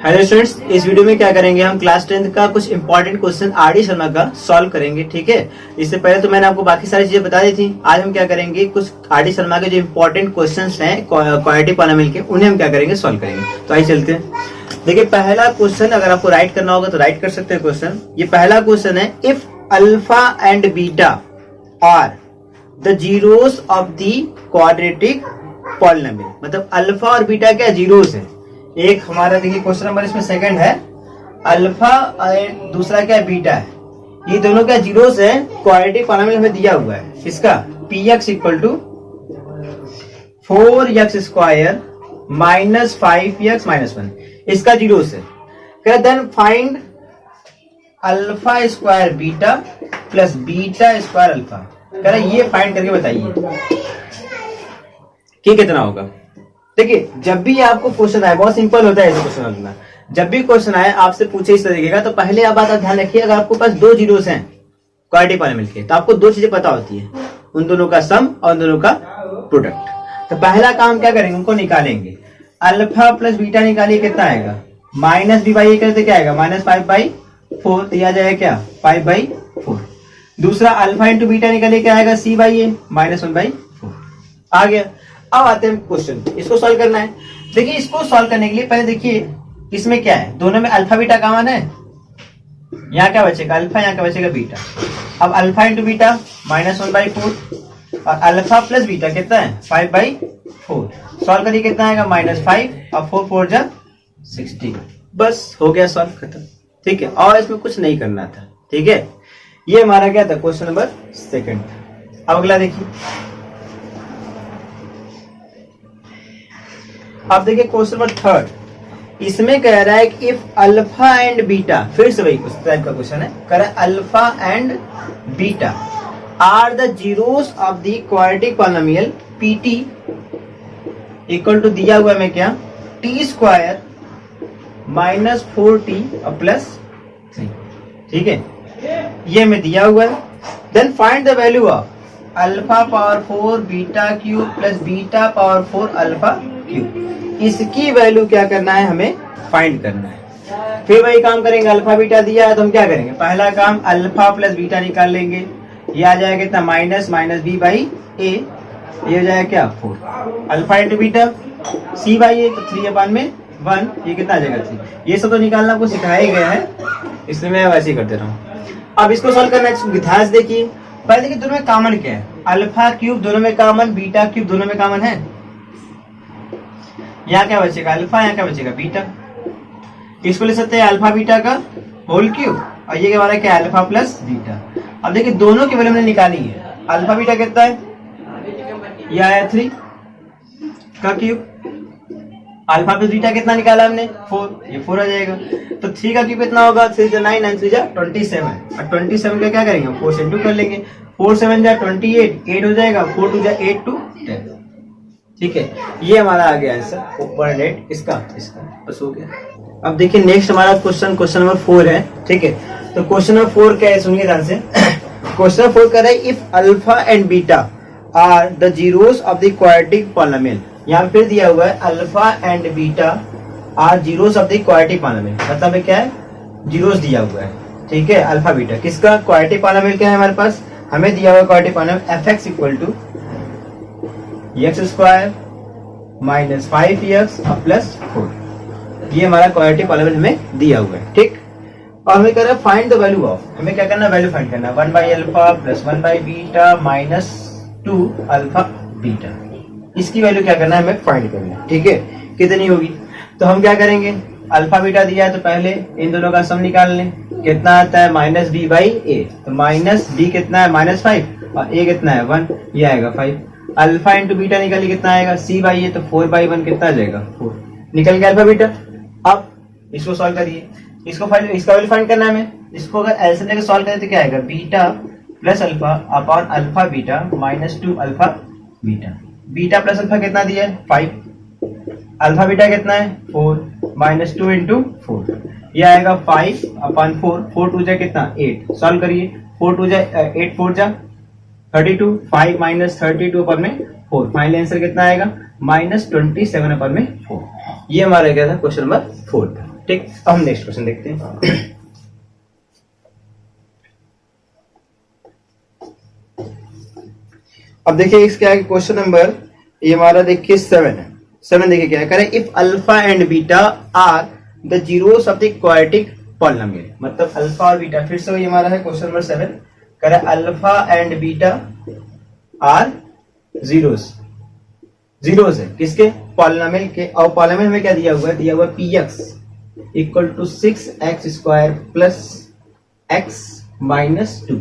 Hello students, इस video में क्या करेंगे, हम क्लास 10th का कुछ important question R D Sharma का सॉल्व करेंगे। ठीक है, इससे पहले तो मैंने आपको बाकी सारी चीजें बता दी थी। आज हम क्या करेंगे, कुछ आर डी शर्मा के जो इंपॉर्टेंट क्वेश्चंस हैं क्वाड्रेटिक पॉलिनोमियल के, उन्हें हम क्या करेंगे, सॉल्व करेंगे। तो आइए चलते हैं। देखिए, पहला क्वेश्चन अगर आपको राइट करना होगा तो राइट कर सकते हैं क्वेश्चन। ये पहला क्वेश्चन है, if alpha and beta are the zeros of the quadratic polynomial, मतलब अल्फा और बीटा क्या जीरोस है। एक हमारा देखिए क्वेश्चन नंबर इसमें सेकंड है, अल्फा और दूसरा क्या बीटा है, ये दोनों क्या जीरोस है। क्वाड्रेटिक पॉलिनोमियल हमें दिया हुआ है, इसका px equal to 4x square minus 5x minus 1, इसका जीरोस है। Then find alpha square beta plus beta square alpha. कह रहा ये फाइंड करके बताइए कि कितना होगा। देखिए, जब भी आपको क्वेश्चन आए, बहुत सिंपल होता है ऐसे क्वेश्चन करना। जब भी क्वेश्चन आए आपसे पूछे इस तरीके का, तो पहले आप बात ध्यान रखिए, अगर आपको पास दो जीरोस हैं क्वाड्रेटिक पॉलिनोमियल के, तो आपको दो चीजें पता होती है, उन दोनों का सम और उन दोनों का प्रोडक्ट। तो पहला काम क्या करेंगे, उनको निकालेंगे। अल्फा प्लस बीटा निकालिए, कितना आएगा, माइनस बी बाई ए करते क्या आएगा, माइनस 5/4, तो यह जाएगा क्या 5/4। दूसरा अल्फा इंटू बीटा निकालिए, क्या आएगा, सी बाई ए माइनस 1/4 आ गया। अब आते हैं क्वेश्चन, इसको सॉल्व करना है। देखिए, इसको सॉल्व करने के लिए पहले देखिए इसमें क्या है, दोनों में अल्फा बीटा कॉमन है। यहाँ क्या बचेगा, अल्फा, यहाँ क्या बचेगा बीटा। अब अल्फा इंटू बीटा माइनस 1/4 और अल्फा प्लस बीटा कितना है 5/4। सॉल्व करिए, कितना आएगा, -5 और 4 4 जा 60। बस हो गया सॉल्व, खत्म। ठीक है, और इसमें कुछ नहीं करना था। ठीक है, ये हमारा क्या था, क्वेश्चन नंबर सेकंड। अब अगला देखिए, अब देखिए क्वेश्चन नंबर थर्ड। इसमें कह रहा है कि इफ अल्फा एंड बीटा, फिर से वही उस टाइप का क्वेश्चन है, कह रहा है alpha and beta are the zeros of the quadratic polynomial PT equal to दिया हुआ में क्या, टी स्क्वायर माइनस 4t और प्लस 3। ठीक है, ये हमें दिया हुआ है। Then find the value of alpha power 4 beta cube plus beta power 4 alpha cube. इसकी वैल्यू क्या करना है, हमें फाइंड करना है। फिर वही काम करेंगे, अल्फा बीटा दिया है तो हम क्या करेंगे, पहला काम अल्फा प्लस बीटा निकाल लेंगे। ये आ जाएगा कितना, minus minus B by A, ये हो जाएगा क्या 4। Alpha into beta C by ए, तो 3/1, ये कितना आ जाएगा 3। ये सब तो निकालना आपको सिखाया गया है, इसलिए मैं वैसे ही करते रहा हूँ। अब इसको सॉल्व करना है, ध्यान से देखिए। पहले देखिए दोनों में कॉमन क्या है, अल्फा क्यूब दोनों में कॉमन, बीटा क्यूब दोनों में कॉमन है। यहाँ क्या बचेगा, अल्फा, यहाँ क्या बचेगा बीटा। इसको ले सकते हैं अल्फा बीटा का होल क्यूब, और ये हमारा क्या है, अल्फा प्लस बीटा। अब देखिए दोनों की वैल्यू हमने निकाली है। अल्फा बीटा कितना है, यह आया 3 का क्यूब। अल्फा प्लस बीटा कितना निकाला हमने, 4, ये 4 आ जाएगा। तो 3 का क्यूब कितना होगा, 3 जा 9, 9 3 जा 27, और 27 का क्या करेंगे, 4 से 2 कर लेंगे। 4 7 जा 28, 8 हो जाएगा, 4 2 जा 8 2 10। ठीक है, ये हमारा आ गया आंसर, 108 इसका बस हो गया। अब देखिए नेक्स्ट हमारा क्वेश्चन नंबर 4 है। ठीक है, तो क्वेश्चन नंबर 4 क्या है, सुनिए ध्यान से। क्वेश्चन नंबर 4 कह रहा है, if alpha and beta are the zeros of the quadratic polynomial. यहाँ फिर दिया हुआ है alpha and beta are zeros of the quadratic polynomial, मतलब क्या है, जीरोस दिया हुआ है। ठीक है, अल्फा बीटा किसका, क्वाड्रेटिक पॉलिनोमियल क्या है हमारे पास, हमें दिया हुआ quadratic polynomial f equal to x square minus 5x और प्लस 4। ये हमारा क्वाड्रेटिक पॉलिनोमियल हमें दिया हुआ है। ठीक, और हमें कह रहा है फाइंड द वैल्यू ऑफ, हमें क्या करना है, वैल्यू फाइंड करना है। 1/अल्फा प्लस 1/बीटा माइनस 2 अल्फा बीटा, इसकी वैल्यू क्या करना है, हमें फाइंड करना है। ठीक है, कितनी होगी, तो हम क्या करेंगे, अल्फा बीटा दिया है तो पहले इन दोनों का सम निकाल लें। कितना आता है, माइनस बी बाई ए, तो माइनस बी कितना है, -5, और ए कितना है 1, ये आएगा 5। अल्फा इंटू बीटा निकालिए, कितना आएगा, सी बाई ए, तो 4/1 कितना आ जाएगा 4, निकल गया अल्फा बीटा। अब इसको सॉल्व करिए, इसका वैल्यू फाइंड करना है हमें। इसको अगर एलसीएम लेकर सॉल्व करें तो क्या आएगा, beta plus alpha upon alpha beta minus 2 alpha beta. Beta plus alpha कितना दिया है 5, अल्फा बीटा कितना है 4, माइनस 2 इंटू 4, ये आएगा 5 अपॉन 4, 4 2 जा कितना 8। सॉल्व करिए, 4 2 जा 8 4 जा 32, 5 माइनस 32 पर में 4, फाइनल आंसर कितना आएगा -27 पर में 4। ये हमारा क्या था क्वेश्चन नंबर 4 था। ठीक, अब हम नेक्स्ट क्वेश्चन देखते हैं। अब देखिए इसका है क्वेश्चन नंबर, ये हमारा देखिए 7 है। 7 देखिए क्या कह रहा है, if alpha and beta are the zeros of the quadratic polynomial. मतलब अल्फा और बीटा, फिर से ये हमारा है क्वेश्चन नंबर 7, कह रहा है alpha and beta are zeros है किसके, पॉलिनोमियल के। और पॉलिनोमियल में क्या दिया हुआ है, दिया हुआ p x equal to 6x² plus x minus 2।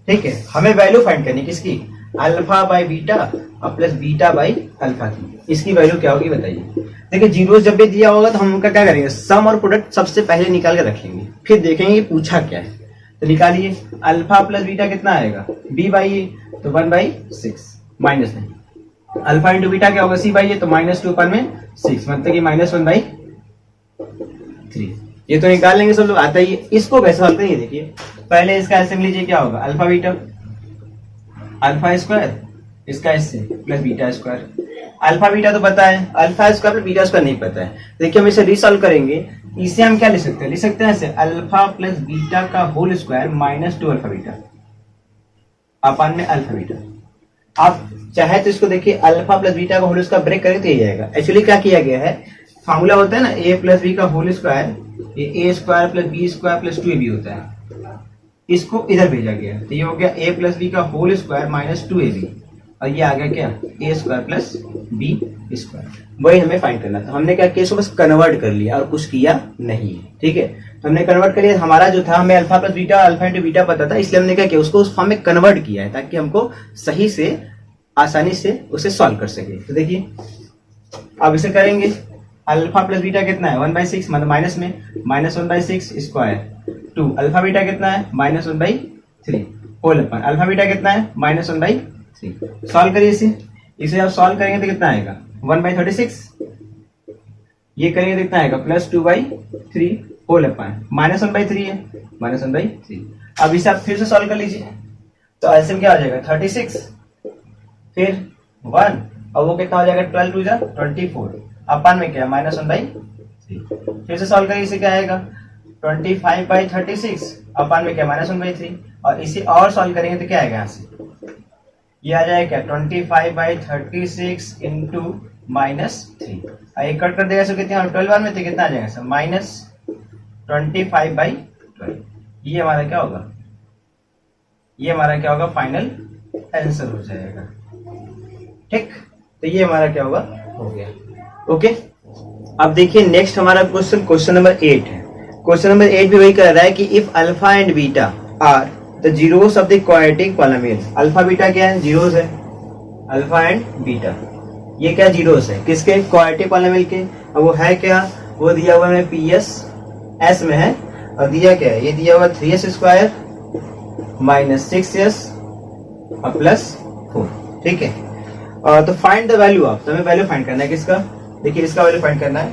ठीक है, हमें वैल्यू फाइंड करनी किसकी, अल्फा बाई बीटा और प्लस बीटा बाई अल्फा की। इसकी वैल्यू क्या होगी बताइए। देखिए जीरो जब भी दिया होगा तो हम उनका क्या करेंगे, सम और प्रोडक्ट सबसे पहले निकाल के रख लेंगे, फिर देखेंगे पूछा क्या है। तो निकालिए, अल्फा प्लस बीटा कितना आएगा, b बाई ए, तो 1/6 माइनस नहीं, अल्फा इंटू बीटा क्या होगा, c बाई ए, तो -2 अपन में 6, मतलब कि -1/3। ये तो निकाल लेंगे सब लोग, आता ही। इसको कैसे सॉल्व करेंगे, देखिए पहले इसका ऐसे लीजिए, क्या होगा, अल्फा बीटा अल्फा स्क्वायर इसका ऐसे plus beta square. Alpha beta तो पता है, alpha square plus beta square नहीं पता है। देखिए हम इसे रीसॉल्व करेंगे, इसे हम क्या लिख सकते हैं, लिख सकते हैं ऐसे अल्फा प्लस बीटा का whole square -2 alpha beta upon में अल्फा बीटा। आप चाहे तो इसको देखिए अल्फा प्लस बीटा का होल स्क्वायर ब्रेक करके तो ये जाएगा। एक्चुअली क्या किया गया है, फार्मूला होता है ना a प्लस बी का होल स्क्वायर, ये a square plus b square plus 2ab होता है, इसको इधर भेजा गया। तो ये हो गया a प्लस बी का होल स्क्वायर -2ab, और ये आ गया क्या, a square plus b square. वही हमें फाइंड करना था। हमने क्या किया, इसको बस कन्वर्ट कर लिया और कुछ किया नहीं है। ठीक है, तो हमने कन्वर्ट कर लिया। हमारा जो था, हमें alpha plus beta alpha into beta पता था, इसलिए हमने क्या किया, उसको उस फॉर्म में कन्वर्ट किया है ताकि हमको सही से आसानी से उसे सॉल्व कर सके। तो देखिए अब इसे करेंगे, अल्फा प्लस बीटा कितना है 1/6, मतलब माइनस में -1/6 स्क्वायर 2, अल्फा बीटा कितना है -1/3 होल अपन, अल्फा बीटा कितना है -1/3। सॉल्व करिए इसे आप सॉल्व करेंगे तो कितना आएगा 1/36, ये करेंगे तो कितना आएगा +2/3 होल अपन, -1/3 है -1/3। अब इसे आप फिर से सॉल्व कर लीजिए, तो एलसीएम क्या हो जाएगा 36 फिर 1, और वो कितना हो जाएगा 12 2 24 अपन में क्या -1/3। फिर से सॉल्व करिए, इसे क्या आएगा 25/36 अपन में क्या -1/3, और इसे और सॉल्व करेंगे तो क्या आएगा, यहाँ से ये आ जाएगा क्या 25/36 इंटू -3, ये कट कर देगा, सो कितना 12 में तो कितना आ जाएगा सर -25/12। ये हमारा क्या होगा, ये हमारा क्या होगा, फाइनल आंसर हो जाएगा। ठीक, तो ये हमारा क्या होगा, हो गया। ओके, अब देखिए नेक्स्ट हमारा क्वेश्चन नंबर 8 है। क्वेश्चन नंबर 8 भी वही कर रहा है कि if alpha and beta are the zeros of the quadratic polynomial. Alpha beta क्या है, जीरोस है, अल्फा एंड बीटा ये क्या जीरोस है किसके, क्वाड्रेटिक पॉलिनोमियल के। अब वो है क्या, वो दिया हुआ है पीएस एस में है, और दिया क्या है, ये दिया हुआ 3s स्क्वायर -6s और +4। ठीक है, तो फाइंड द वैल्यू ऑफ, तो हमें वैल्यू फाइंड करना है किसका, देखिए इसका वैल्यू फाइंड करना है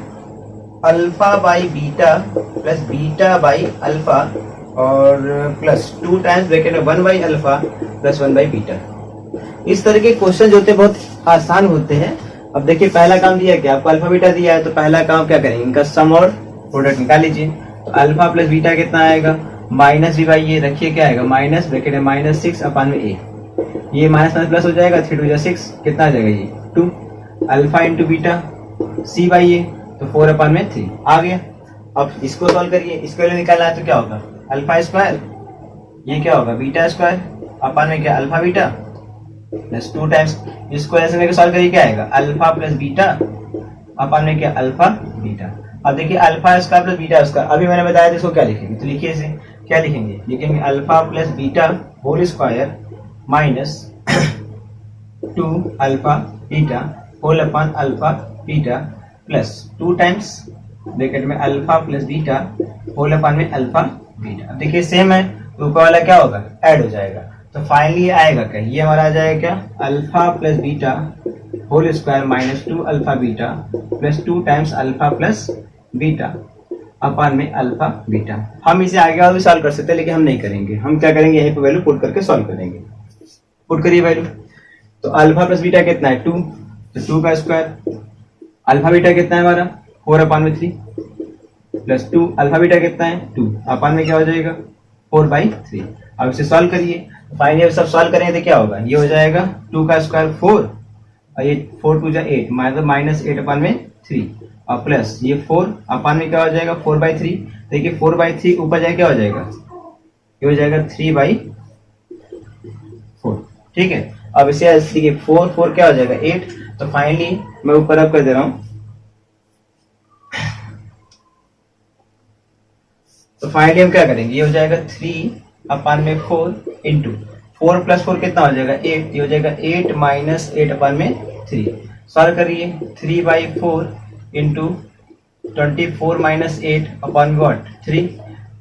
alpha by beta plus beta by alpha और प्लस 2 टाइम्स ब्रैकेट में 1 by alpha plus 1 by beta. इस तरह के क्वेश्चन जो होते हैं बहुत आसान होते हैं। अब देखिए पहला काम दिया क्या, आपको अल्फा बीटा दिया है, तो पहला काम क्या करेंगे, इनका सम और प्रोडक्ट निकाल लीजिए। तो अल्फा प्लस बीटा कितना आएगा, माइनस भी भाई ये रखिए क्या आएगा, माइनस ब्रैकेट में -6 अपन में a, ये माइनस माइनस प्लस हो जाएगा, 3 2 6 कितना आ जाएगा, ये 2 alpha into beta c by ए, तो 4 अपन में 3 आ गया। अब इसको सॉल्व करिए, इसके लिए निकालना है तो क्या होगा, अल्फा स्क्वायर ये क्या होगा बीटा स्क्वायर अपन में क्या अल्फा बीटा प्लस 2 टाइम्स, इसको ऐसे लेकर सॉल्व करिए क्या आएगा, अल्फा प्लस बीटा अपन में क्या अल्फा बीटा। अब देखिए alpha square plus beta square, अभी मैंने बताया था इसको क्या लिखेंगे, तो लिखिए इसे क्या लिखेंगे, लिखेंगे alpha plus beta whole square minus 2 alpha beta whole upon alpha beta plus 2 times bracket में alpha plus beta whole upon में अल्फा बीटा। अब देखिए सेम है, तो ऊपर वाला क्या होगा, ऐड हो जाएगा, तो फाइनली आएगा क्या, ये हमारा आ जाएगा क्या alpha plus beta whole square minus 2 alpha beta plus 2 times alpha plus beta upon में अल्फा बीटा। हम इसे आगे और भी सॉल्व कर सकते हैं, लेकिन हम नहीं करेंगे, हम क्या करेंगे यहीं पे वैल्यू पुट करके सॉल्व करेंगे। पुट करिए वैल्यू, तो अल्फा प्लस बीटा कितना है 2, तो 2 का स्क्वायर, अल्फा बीटा कितना है हमारा 4 अपन में 3, प्लस 2 अल्फा बीटा कितना है 2 अपन में क्या हो जाएगा 4/3। अब इसे सॉल्व करिए, फाइनली सब सॉल्व करेंगे तो क्या होगा, ये हो जाएगा 2 का स्क्वायर 4 और ये 4 2 जा 8 माइनस 8 अपन में 3 और प्लस ये 4 अपन में क्या हो जाएगा 4/3। देखिए 4/3 ऊपर जाए क्या हो जाएगा, ये हो जाएगा 3/4। ठीक है, अब इसे देखिए 4 4 क्या हो जाएगा 8। तो फाइनली मैं ऊपर अब कर दे रहा हूं, तो फाइनली हम क्या करेंगे, ये हो जाएगा 3 अपन में 4 इंटू 4 प्लस 4 कितना हो जाएगा 8, ये हो जाएगा 8 माइनस 8 अपन में 3। सॉल्व करिए 3/4 इंटू 24 माइनस 8 अपन वॉट 3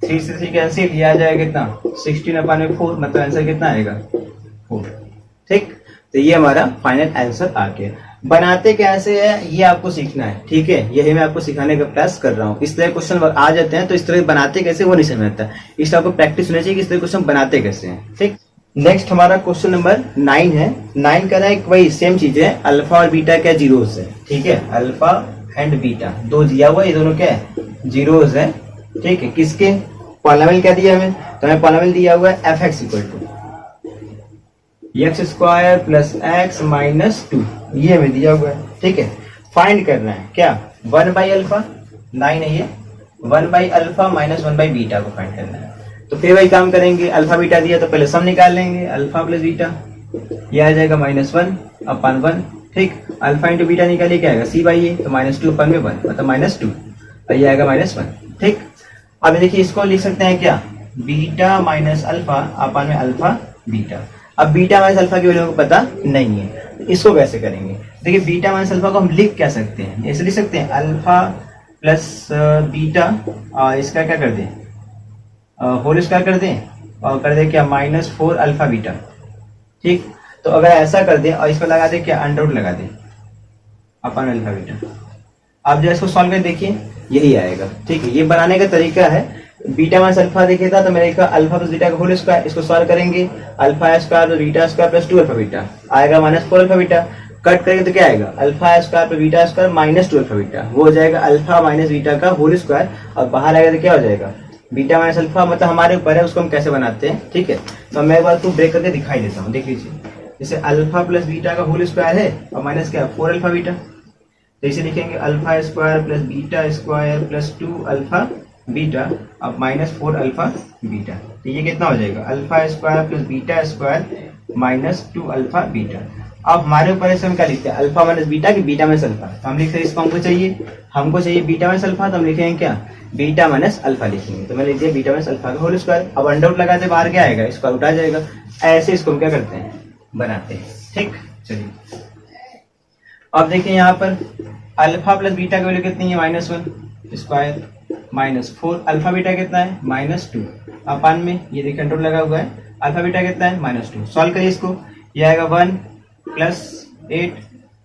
3 से 3 कैंसिल, ये आ जाएगा कितना 16 अपन में 4, मतलब आंसर कितना आएगा 4। ठीक, तो ये हमारा फाइनल आंसर आ गया। बनाते कैसे है ये आपको सीखना है, ठीक है, यही मैं आपको सिखाने का प्रयास कर रहा हूँ। इस तरह क्वेश्चन आ जाते हैं तो इस तरह बनाते कैसे वो नहीं समझ आता, इस तरह आपको प्रैक्टिस होनी चाहिए कि इस तरह क्वेश्चन बनाते कैसे हैं। ठीक, नेक्स्ट हमारा क्वेश्चन नंबर 9 है। 9 का एक वही सेम चीज है, अल्फा और बीटा क्या जीरोस है। ठीक है, अल्फा एंड बीटा दो दिया हुआ, ये दोनों क्या है जीरोस है। ठीक है, किसके पॉलिनोमियल क्या दिया हमें, तो हमें पॉलिनोमियल दिया हुआ है f(x) equal to x² plus x minus 2, ये हमें दिया हुआ है। ठीक है, फाइंड करना है क्या 1/अल्फा 9 है ये 1/अल्फा माइनस 1/बीटा को फाइंड करना है। तो फिर वही काम करेंगे, अल्फा बीटा दिया तो पहले सम निकाल लेंगे, अल्फा प्लस बीटा ये आ जाएगा -1 अपन 1। ठीक, अल्फा इंटू बीटा निकालिए क्या आएगा c/a, तो -2 अपन में 1 मतलब -2 और ये आएगा -1। ठीक, अब देखिए इसको लिख सकते हैं क्या बीटा माइनस अल्फा अपन में अल्फा बीटा। अब बीटा माइनस अल्फा की वैल्यू को पता नहीं है, तो इसको कैसे करेंगे। देखिए बीटा माइनस अल्फा को हम लिख क्या सकते हैं, ऐसे लिख सकते हैं अल्फा प्लस बीटा और इसका क्या कर दें होल स्क्वायर कर दें और कर दें क्या -4 अल्फा बीटा। ठीक, तो अगर ऐसा कर दें और इसको लगा दें क्या अंडर रूट लगा दें अपन अल्फा बीटा। आप जब इसको सॉल्व कर देखिए यही आएगा। ठीक है, ये बनाने का तरीका है। बीटा माइनस अल्फा देखिए था तो मैंने लिखा अल्फा प्लस बीटा का होल स्क्वायर, इसको सॉल्व करेंगे alpha square plus beta square plus 2 alpha beta आएगा -4 अल्फा बीटा। कट करेंगे तो क्या आएगा alpha square plus beta square -2 alpha beta, वो हो जाएगा अल्फा माइनस बीटा का होल स्क्वायर और बाहर आएगा तो क्या हो जाएगा बीटा माइनस अल्फा, मतलब हमारे ऊपर है उसको हम कैसे बनाते हैं। ठीक है, तो मैं एक बार इसको ब्रेक करके दिखाई देता हूँ। देख लीजिए, जैसे अल्फा प्लस बीटा का होल स्क्वायर है और माइनस क्या 4 अल्फा बीटा, तो इसे लिखेंगे alpha square plus beta square plus 2 alpha beta अब -4 अल्फा बीटा, तो ये कितना हो जाएगा alpha square plus beta square -2 alpha beta. अब हमारे ऊपर हम क्या लिखते हैं अल्फा माइनस बीटा की बीटा माइनस अल्फा, तो हम लिखते हैं इसको हमको चाहिए बीटा माइनस अल्फा, तो हम लिखेंगे क्या बीटा माइनस अल्फा लिखेंगे। तो मैं लिख दिया बीटा माइनस अल्फा का होल स्क्वायर। अब अंडर रूट लगाते बाहर क्या आएगा स्क्वायर रूट आ जाएगा। ऐसे इसको हम क्या करते हैं बनाते हैं। ठीक, चलिए अब देखिए यहाँ पर अल्फा प्लस बीटा की वैल्यू कितनी है -1 स्क्वायर -4 अल्फा बीटा कितना है -2 अपन में ये देखिए अंडर रूट लगा हुआ है, अल्फा बीटा कितना है -2। सॉल्व करिए इसको, ये आएगा 1 प्लस 8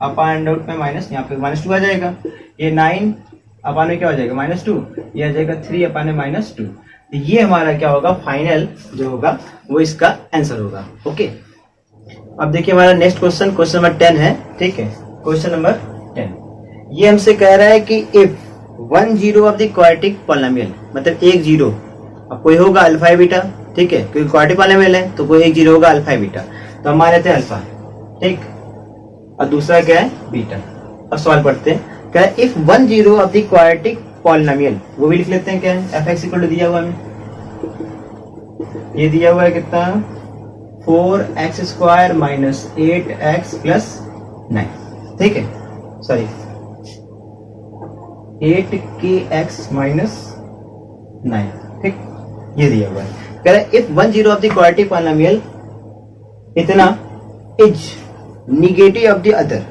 अपन अंडर रूट में माइनस यहाँ पे -2 आ जाएगा, ये 9 अपन में क्या हो जाएगा -2, ये आ जाएगा 3 अपन में -2। ये हमारा क्या होगा फाइनल जो होगा वो इसका आंसर होगा। ओके, अब देखिए हमारा नेक्स्ट क्वेश्चन नंबर 10 है। ठीक है, क्वेश्चन नंबर 10 ये हमसे कह रहा है कि if 1 0 of the quadratic polynomial, मतलब एक जीरो, अब कोई होगा अल्फा बीटा। ठीक है, क्योंकि क्वाड्रेटिक पॉलिनोमियल है तो कोई एक जीरो होगा अल्फा बीटा, तो हम मान लेते हैं अल्फा। ठीक, और दूसरा क्या है बीटा। अब सवाल पढ़ते हैं, क्या है if 1 0 of the quadratic polynomial, वो भी लिख लेते हैं क्या है f(x) इक्वल टू दिया हुआ हमें, ये दिया हुआ है कितना 4x² माइनस 8x प्लस 9। ठीक है, सॉरी 8kx माइनस 9। ठीक, ये दिया हुआ है। कह रहा है if 1 0 of the quadratic polynomial इतना is negative of the other,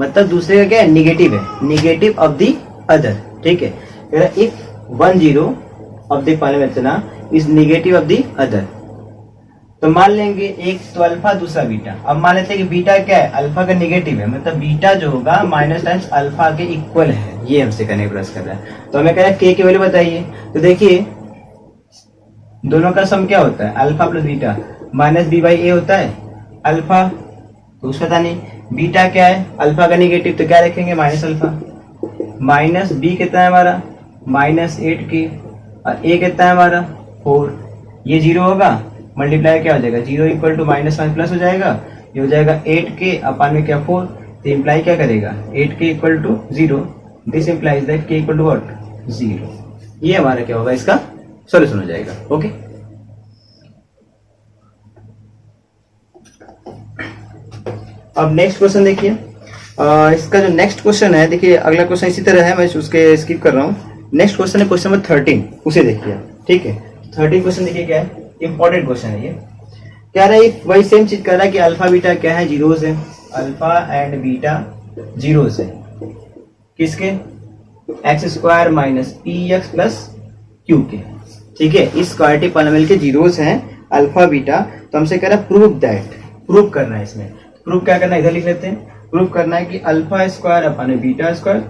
मतलब दूसरे का क्या है निगेटिव है, निगेटिव ऑफ द अदर। ठीक है, कह रहा है इफ 1 0 ऑफ द पॉलिनोमियल इतना is negative of the other, तो मान लेंगे एक तो अल्फा दूसरा बीटा। अब मान लेते हैं कि बीटा क्या है अल्फा का निगेटिव है, मतलब बीटा जो होगा माइनस टाइम्स अल्फा के इक्वल है, ये हमसे करने का प्रयास कर रहा है। तो हमें कह रहा है के की वैल्यू बताइए, तो देखिए दोनों का सम क्या होता है अल्फा प्लस बीटा -b/a होता है, अल्फा तो कुछ पता नहीं, बीटा क्या है अल्फा का निगेटिव तो क्या रखेंगे माइनस अल्फा, माइनस बी कितना है हमारा -8k और a कितना है हमारा 4, ये 0 होगा, मल्टीप्लाई क्या हो जाएगा 0 equal to minus one plus हो जाएगा, ये हो जाएगा 8k अपान में क्या 4, तो इम्प्लाई क्या करेगा 8k equal to 0, this implies that k equal to what 0। ये हमारा क्या होगा इसका सॉल्यूशन हो जाएगा। ओके, अब नेक्स्ट क्वेश्चन देखिए। इसका जो नेक्स्ट क्वेश्चन है, देखिए अगला क्वेश्चन इसी तरह है, मैं उसके स्किप कर रहा हूँ। नेक्स्ट क्वेश्चन है क्वेश्चन नंबर 13, उसे देखिए। ठीक है, 13 क्वेश्चन देखिए क्या है, इंपॉर्टेंट क्वेश्चन है ये। क्या रहा है, वही सेम चीज कर रहा है कि अल्फा बीटा क्या है, जीरोस है, अल्फा एंड बीटा जीरोस है, किसके x square minus P x plus Q के। ठीक है, इस क्वाड्रेटिक पॉलिनोमियल के जीरोस हैं अल्फा बीटा, तो हमसे कह रहा है प्रूव दैट, प्रूव करना है। इसमें प्रूव क्या करना है, इधर लिख लेते हैं। प्रूव करना है कि अल्फा स्क्वायर अपन में beta square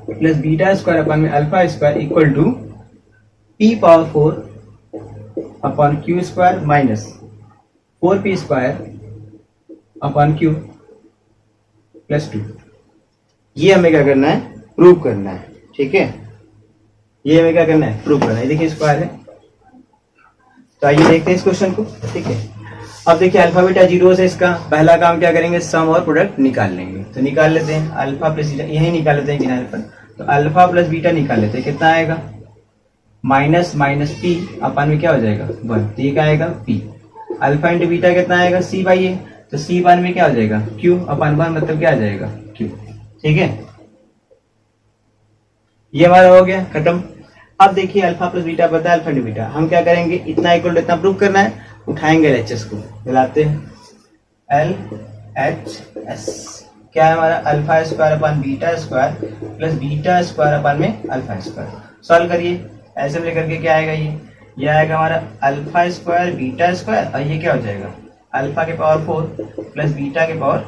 plus beta square upon में alpha square equal to P power 4 upon Q square minus 4p square upon Q plus 2। ये हमें क्या करना है, प्रूव करना है। ठीक है, ये हमें क्या करना है, प्रूव करना है। देखिए स्क्वायर है, तो आइए देखते हैं इस क्वेश्चन को। ठीक है, अब देखिए अल्फा बीटा जीरोस है, इसका पहला काम क्या करेंगे, सम और प्रोडक्ट निकाल लेंगे। तो निकाल लेते हैं, अल्फा प्लस बीटा यही निकाल लेते हैं किनारे पर। तो अल्फा प्लस बीटा निकाल लेते हैं, कितना आएगा माइनस माइनस पी अपन में क्या हो जाएगा 1, तो ये क्या आएगा पी। अल्फा इंटू बीटा कितना आएगा सी बाई ए, तो सी अपन में क्या हो जाएगा क्यू अपन 1, मतलब क्या आ जाएगा क्यू। ठीक है, ये हमारा हो गया खत्म। अब देखिए अल्फा प्लस बीटा पता है, अल्फा इंटू बीटा हम क्या करेंगे, इतना इक्वल टू इतना प्रूव करना है। उठाएंगे एलएचएस को, मिलाते हैं एल एच एस, क्या है हमारा अल्फा स्क्वायर अपन beta square plus beta square upon में अल्फा स्क्वायर। सॉल्व करिए, ऐसे में लेकर के क्या आएगा, ये आएगा हमारा अल्फा स्क्वायर बीटा स्क्वायर, और ये क्या हो जाएगा अल्फा के पावर 4 प्लस बीटा के पावर।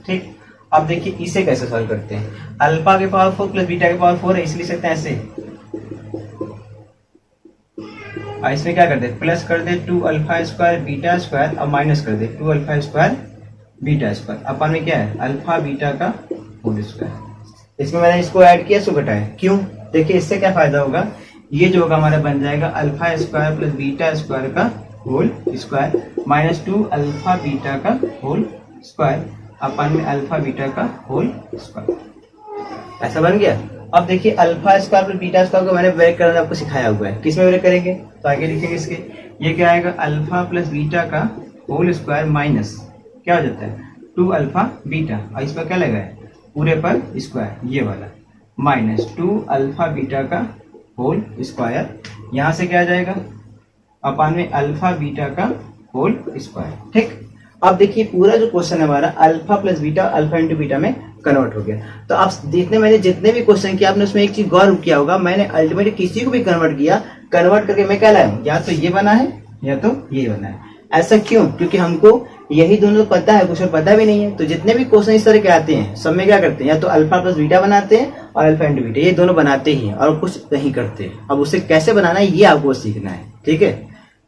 ठीक, अब देखिए इसे कैसे सॉल्व करते हैं, अल्फा के पावर 4 प्लस बीटा के पावर 4 है, इसलिए सकते हैं ऐसे, और इसमें क्या करते हैं प्लस कर दे 2 अल्फा स्क्वायर बीटा स्क्वायर, और माइनस कर दे 2 alpha square beta square upon में क्या है अल्फा बीटा का होल स्क्वायर। इसमें मैंने इसको ऐड किया, इसको घटाया, क्यों, देखिए इससे क्या फायदा होगा, ये जो होगा हमारा बन जाएगा alpha square plus beta square का whole square minus 2 alpha beta का होल स्क्वायर अपन में अल्फा बीटा का होल स्क्वायर, ऐसा बन गया। अब देखिए alpha square plus beta square को मैंने ब्रेक करना आपको सिखाया हुआ है, किस में ब्रेक करेंगे, तो आगे लिखेंगे इसके, ये क्या आएगा अल्फा प्लस बीटा का होल स्क्वायर माइनस क्या हो जाता है 2 अल्फा बीटा, और इस पर क्या लगा है पूरे पर स्क्वायर, ये वाला माइनस 2 अल्फा बीटा का होल स्क्वायर, यहाँ से क्या आ जाएगा अपन में अल्फा बीटा का होल स्क्वायर। ठीक, अब देखिए पूरा जो क्वेश्चन है हमारा alpha plus beta alpha into beta में कन्वर्ट हो गया। तो आप देखने, मैंने जितने भी क्वेश्चन किया आपने उसमें एक चीज गौर किया होगा, मैंने अल्टीमेटली किसी को भी कन्वर्ट किया, कन्वर्ट करके मैं क्या लाया हूं, या तो ये बना है या तो ये बना है। ऐसा क्यों, क्योंकि हमको यही दोनों पता है, कुछ और पता भी नहीं है। तो जितने भी क्वेश्चन इस तरह के आते हैं सब में क्या करते हैं, या तो अल्फा प्लस बीटा बनाते हैं और अल्फा इंटू बीटा, ये दोनों बनाते ही हैं और कुछ नहीं करते। अब उसे कैसे बनाना है ये आपको सीखना है। ठीक है,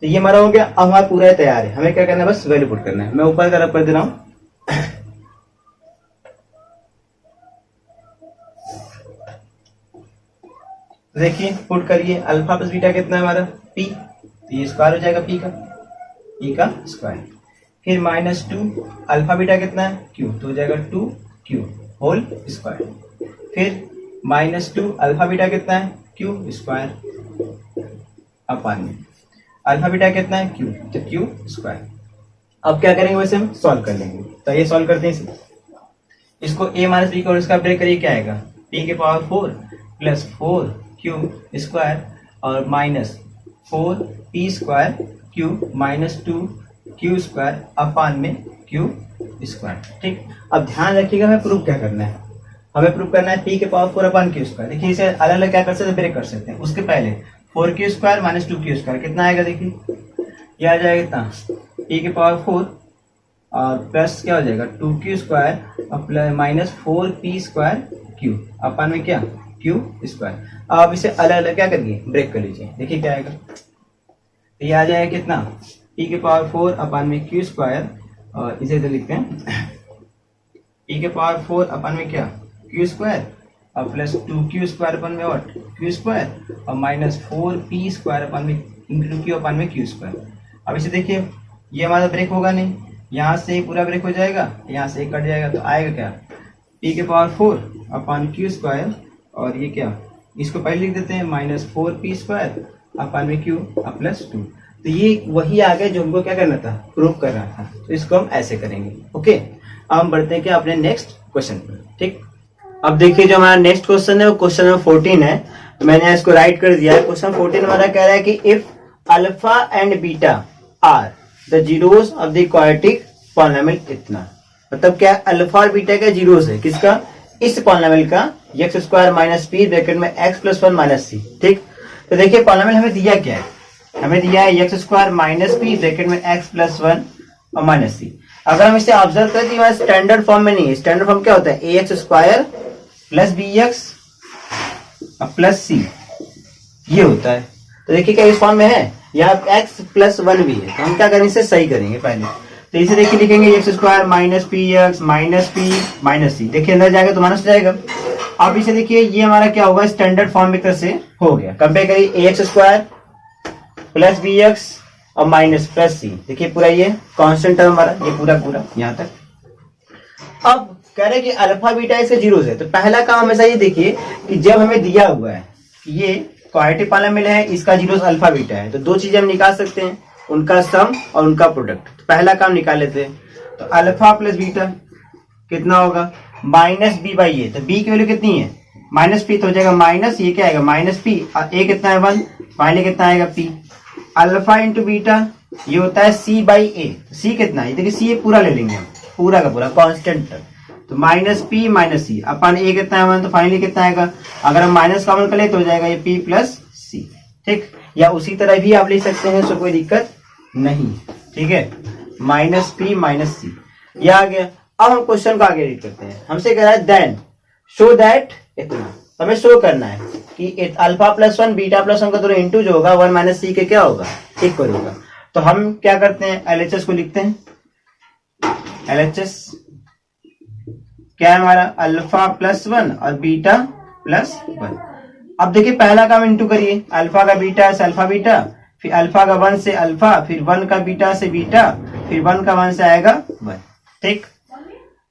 तो ये हमारा हो गया। अब हमारा पूरा तैयार है, हमें क्या करना है, बस वैल्यू पुट करना है। मैं ऊपर का रब कर दे रहा हूँ, देखिए पुट करिए, अल्फा प्लस बीटा कितना है हमारा पी, तो ये स्क्वायर हो जाएगा पी का स्क्वायर, फिर माइनस 2 अल्फा बीटा कितना है क्यू, तो हो जाएगा 2q होल स्क्वायर, फिर माइनस 2 अल्फा बीटा कितना है क्यू स्क्वायर अपान में अल्फा बीटा कितना है क्यू, तो क्यू स्क्वायर। अब क्या करेंगे, वैसे हम सॉल्व कर लेंगे। तो ये सॉल्व करते हैं इसको, a माइनस बी को इसका ब्रेक करिए, क्या आएगा p के पावर 4 प्लस 4q स्क्वायर और minus 4p square q minus 2q square upon में q स्क्वायर। ठीक, अब ध्यान रखिएगा हमें प्रूव क्या करना है, हमें प्रूव करना है p के पावर 4 अपान q स्क्वायर। देखिए इसे अलग अलग क्या कर सकते हैं, ब्रेक कर सकते हैं। उसके पहले 4q square minus 2q square कितना आएगा, देखिए ये आ जाएगा कितना p के पावर 4 और प्लस क्या हो जाएगा 2q स्क्वायर और plus minus 4p square q अपन में क्या q स्क्वायर। अब इसे अलग अलग क्या करिए, ब्रेक कर लीजिए। देखिए क्या आएगा, तो ये आ जाएगा कितना p के पावर 4 अपन में q स्क्वायर, और इसे इधर लिखते हैं p के पावर 4 अपन में क्या q स्क्वायर और प्लस 2q स्क्वायर अपन में व्हाट q स्क्वायर और माइनस 4p स्क्वायर अपन में इंटू q अपन में q स्क्वायर। अब इसे देखिए ये हमारा ब्रेक होगा नहीं, यहाँ से पूरा ब्रेक हो जाएगा, यहाँ से कट जाएगा, तो आएगा क्या p के पावर 4 अपन q स्क्वायर और ये क्या इसको पहले लिख देते हैं माइनस 4p स्क्वायर अपन में q प्लस 2। तो ये वही आ गया जो हमको क्या करना था प्रूव करना था, तो इसको हम ऐसे करेंगे। ओके अब हम बढ़ते हैं क्या अपने नेक्स्ट क्वेश्चन पर। ठीक अब देखिए जो हमारा नेक्स्ट क्वेश्चन है वो क्वेश्चन नंबर 14 है, तो मैंने इसको राइट कर दिया है। क्वेश्चन 14 हमारा कह रहा है कि if alpha and beta are the zeros of the quadratic polynomial इतना, मतलब क्या अल्फा और बीटा का जीरोस है किसका इस पॉलिनोमियल का x square minus P bracket में एक्स प्लस 1 माइनस सी। ठीक तो देखिए पॉलिनोमियल हमें दिया क्या है, हमें दिया है X square minus P bracket में एक्स प्लस 1 और माइनस सी। अगर हम इसे ऑब्जर्व करें तो हमारा स्टैंडर्ड फॉर्म में नहीं है। स्टैंडर्ड फॉर्म क्या होता है A X square plus B X plus C ये होता है। तो देखिए क्या इस फॉर्म में है, यहाँ एक्स प्लस 1 भी है, तो हम क्या करेंगे इसे सही करेंगे पहले। तो इसे देखिए लिखेंगे X square minus P X minus P minus C, देखिए अंदर जाएगा तो माइनस हो जाएगा। अब इसे देखिए ये हमारा क्या होगा स्टैंडर्ड फॉर्म में तरह से हो गया। कंपेयर करिए A X square plus B X और माइनस प्लस सी, देखिए पूरा ये कांस्टेंट टर्म हमारा ये पूरा यहाँ तक। अब कह रहे कि अल्फा बीटा इसके जीरोस है, तो पहला काम हमेशा ये देखिए कि जब हमें दिया हुआ है कि ये क्वाड्रेटिक पॉलिनोमियल है इसका जीरोस अल्फा बीटा है, तो दो चीजें हम निकाल सकते हैं, उनका सम और उनका प्रोडक्ट। तो पहला काम निकाल लेते हैं, तो अल्फा प्लस बीटा कितना होगा माइनस बी बाई ए, तो बी की वैल्यू कितनी है माइनस पी, तो हो जाएगा माइनस ये क्या आएगा माइनस पी और ए कितना है 1, फाइनली कितना आएगा पी। अल्फा इंटू बीटा ये होता है सी बाई ए, सी कितना है देखिए सी पूरा ले लेंगे हम पूरा का पूरा कांस्टेंट, तो माइनस पी माइनस सी अपन ए कितना है 1, तो फाइनली कितना आएगा, अगर हम माइनस कॉमन कर ले तो हो जाएगा ये पी प्लस सी। ठीक या उसी तरह भी आप ले सकते हैं, सो कोई दिक्कत नहीं। ठीक है माइनस पी माइनस सी ये आ गया। अब हम क्वेश्चन को आगे रीड करते हैं। हमसे कह रहा है देन शो दैट इतना, हमें शो करना है कि अल्फा प्लस 1 बीटा प्लस 1 का दोनों इंटू जो होगा 1 माइनस सी के क्या होगा इक्वल होगा। तो हम क्या करते हैं एलएचएस को लिखते हैं। एलएचएस क्या है हमारा अल्फा प्लस 1 और बीटा प्लस 1। अब देखिए पहला काम इंटू करिए, अल्फा का बीटा से अल्फा बीटा, फिर अल्फा का 1 से अल्फा, फिर 1 का बीटा से बीटा, फिर 1 का 1 से आएगा 1। ठीक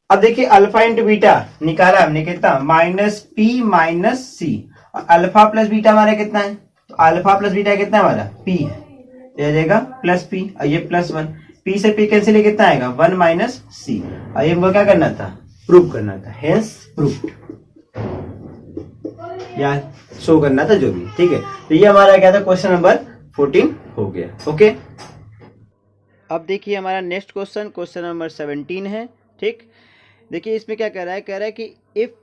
अब देखिए अल्फा इंटू बीटा निकाला हमने कितना माइनस पी माइनस सी, और अल्फा प्लस बीटा हमारा कितना है, तो अल्फा प्लस बीटा कितना हमारा पी है, तो आ जाएगा प्लस पी और ये प्लस 1, पी से पी कैंसिल कितना आएगा 1 माइनस सी, और ये हमको क्या करना था प्रूव करना था, हेंस प्रूव्ड या शो करना था जो भी। ठीक है तो ये हमारा क्या था क्वेश्चन नंबर 14 हो गया। ओके अब देखिए हमारा नेक्स्ट क्वेश्चन क्वेश्चन नंबर 17 है। ठीक देखिए इसमें क्या कह रहा है कि if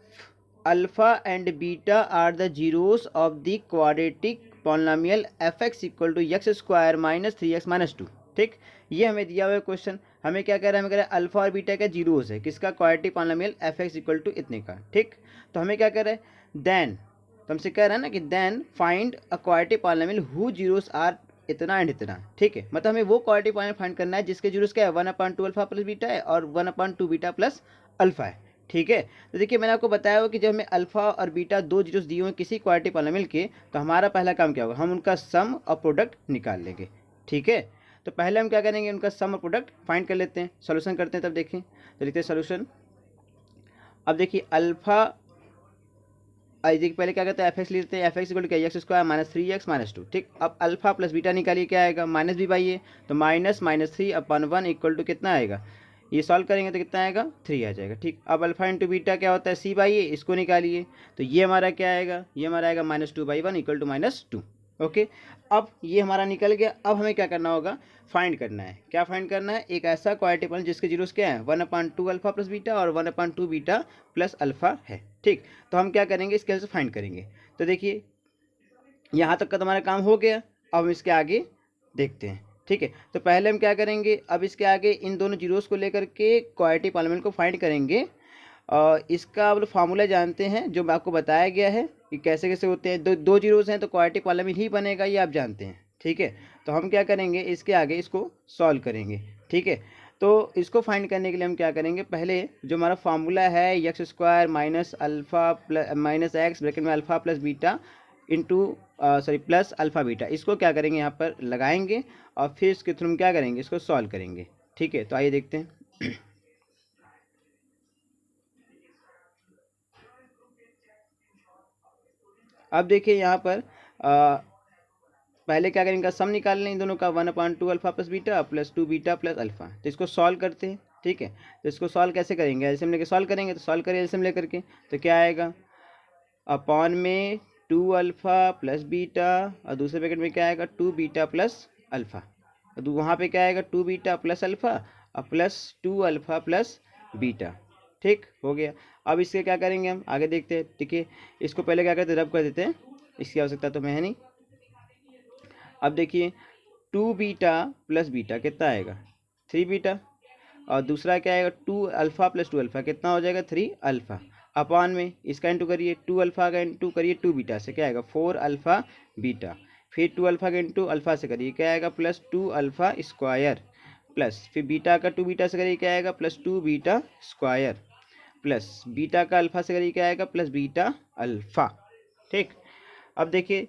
alpha and beta are the zeros of the quadratic polynomial f x equal to x square minus 3x minus 2। ठीक ये हमें दिया हुआ है क्वेश्चन, हमें क्या कह रहा है, हमें कह रहा है अल्फा और बीटा का जीरोस है किसका quadratic polynomial f x equal to इतने का। ठीक तो हमें क्या कह रहा है देन, तो हमसे कह रहा है ना कि then find a quadratic polynomial whose zeros are इतना एंड इतना। ठीक है मतलब हमें वो क्वाड्रेटिक पॉलिनोमियल फाइंड करना है जिसके जीरोस क्या है 1/2 अल्फा प्लस बीटा है और 1/2 बीटा प्लस अल्फा है। ठीक है तो देखिए मैंने आपको बताया हो कि जब हमें अल्फा और बीटा दो जीरोस दिए हुए किसी क्वाड्रेटिक पॉलिनोमियल के, तो हमारा पहला काम क्या होगा, हम उनका सम और प्रोडक्ट निकाल लेंगे। ठीक है तो पहले हम क्या करेंगे उनका सम और प्रोडक्ट फाइंड कर लेते हैं, सॉल्यूशन करते हैं, तब देखें तो लिखते हैं सॉल्यूशन। अब देखिए अल्फा देखिए पहले क्या करते हैं एफ एक्स लेते हैं, f x equal to x square minus 3x minus 2। ठीक अब अल्फा प्लस बीटा निकालिए क्या आएगा माइनस बी बाई ए, तो माइनस माइनस 3/1 इक्वल टू कितना आएगा, ये सॉल्व करेंगे तो कितना आएगा 3 आ जाएगा। ठीक अब अल्फा इंटू बीटा क्या होता है सी बाई ए, इसको निकालिए तो ये हमारा क्या आएगा, ये हमारा आएगा -2/1 इक्वल टू -2। ओके अब ये हमारा निकल गया। अब हमें क्या करना होगा फाइंड करना है, क्या फाइंड करना है, एक ऐसा क्वाड्रेटिक पॉलिनोमियल जिसके जीरोस क्या है 1/2 अल्फा प्लस बीटा और 1/2 बीटा प्लस अल्फा है। ठीक तो हम क्या करेंगे इसके से फाइंड करेंगे। तो देखिए यहाँ तक का तुम्हारा काम हो गया, अब हम इसके आगे देखते हैं। ठीक है तो पहले हम क्या करेंगे, अब इसके आगे इन दोनों जीरोस को लेकर के क्वाड्रेटिक पॉलिनोमियल को फाइंड करेंगे। और इसका अब फार्मूला जानते हैं जो आपको बताया गया है कि कैसे कैसे होते हैं, दो जीरोस हैं तो क्वाड्रेटिक पॉलिनोमियल ही बनेगा, ये आप जानते हैं। ठीक है तो हम क्या करेंगे इसके आगे इसको सॉल्व करेंगे। ठीक है तो इसको फाइंड करने के लिए हम क्या करेंगे, पहले जो हमारा फार्मूला है X square minus alpha plus minus X bracket में alpha plus beta into plus alpha beta, इसको क्या करेंगे यहाँ पर लगाएंगे और फिर इसके थ्रू हम क्या करेंगे, इसको सॉल्व करेंगे। ठीक है, तो आइए देखते हैं। अब देखिए यहाँ पर पहले क्या करेंगे, सम निकाल लें इन दोनों का, 1/2 alpha plus beta plus 2 beta plus alpha. तो इसको सॉल्व करते हैं। ठीक है, तो इसको सॉल्व कैसे करेंगे, एलसीएम लेकर सॉल्व करेंगे। तो सॉल्व करें एलसीएम लेकर के, तो क्या आएगा, अपॉन में 2 अल्फा प्लस बीटा और दूसरे ब्रैकेट में क्या आएगा 2 बीटा प्लस अल्फा, तो वहाँ पे क्या आएगा 2 बीटा प्लस अल्फा और प्लस 2 अल्फा प्लस बीटा। ठीक हो गया। अब इसके क्या करेंगे हम आगे देखते हैं। देखिए इसको पहले क्या करते हैं, रब कर देते हैं, इसकी आवश्यकता तो है नहीं। अब देखिए 2 बीटा प्लस बीटा कितना आएगा 3 बीटा, और दूसरा क्या आएगा 2 अल्फ़ा प्लस 2 अल्फ़ा कितना हो जाएगा 3 अल्फ़ा, अपॉन में इसका इंटू करिए 2 अल्फ़ा का इंटू करिए 2 बीटा से क्या आएगा 4 अल्फ़ा बीटा, फिर 2 अल्फ़ा का इंटू अल्फ़ा से करिए क्या आएगा प्लस 2 अल्फ़ा स्क्वायर, प्लस फिर बीटा का 2 बीटा से करिए क्या आएगा plus 2 beta square, plus beta का अल्फ़ा से करिए क्या आएगा प्लस बीटा अल्फ़ा। ठीक, अब देखिए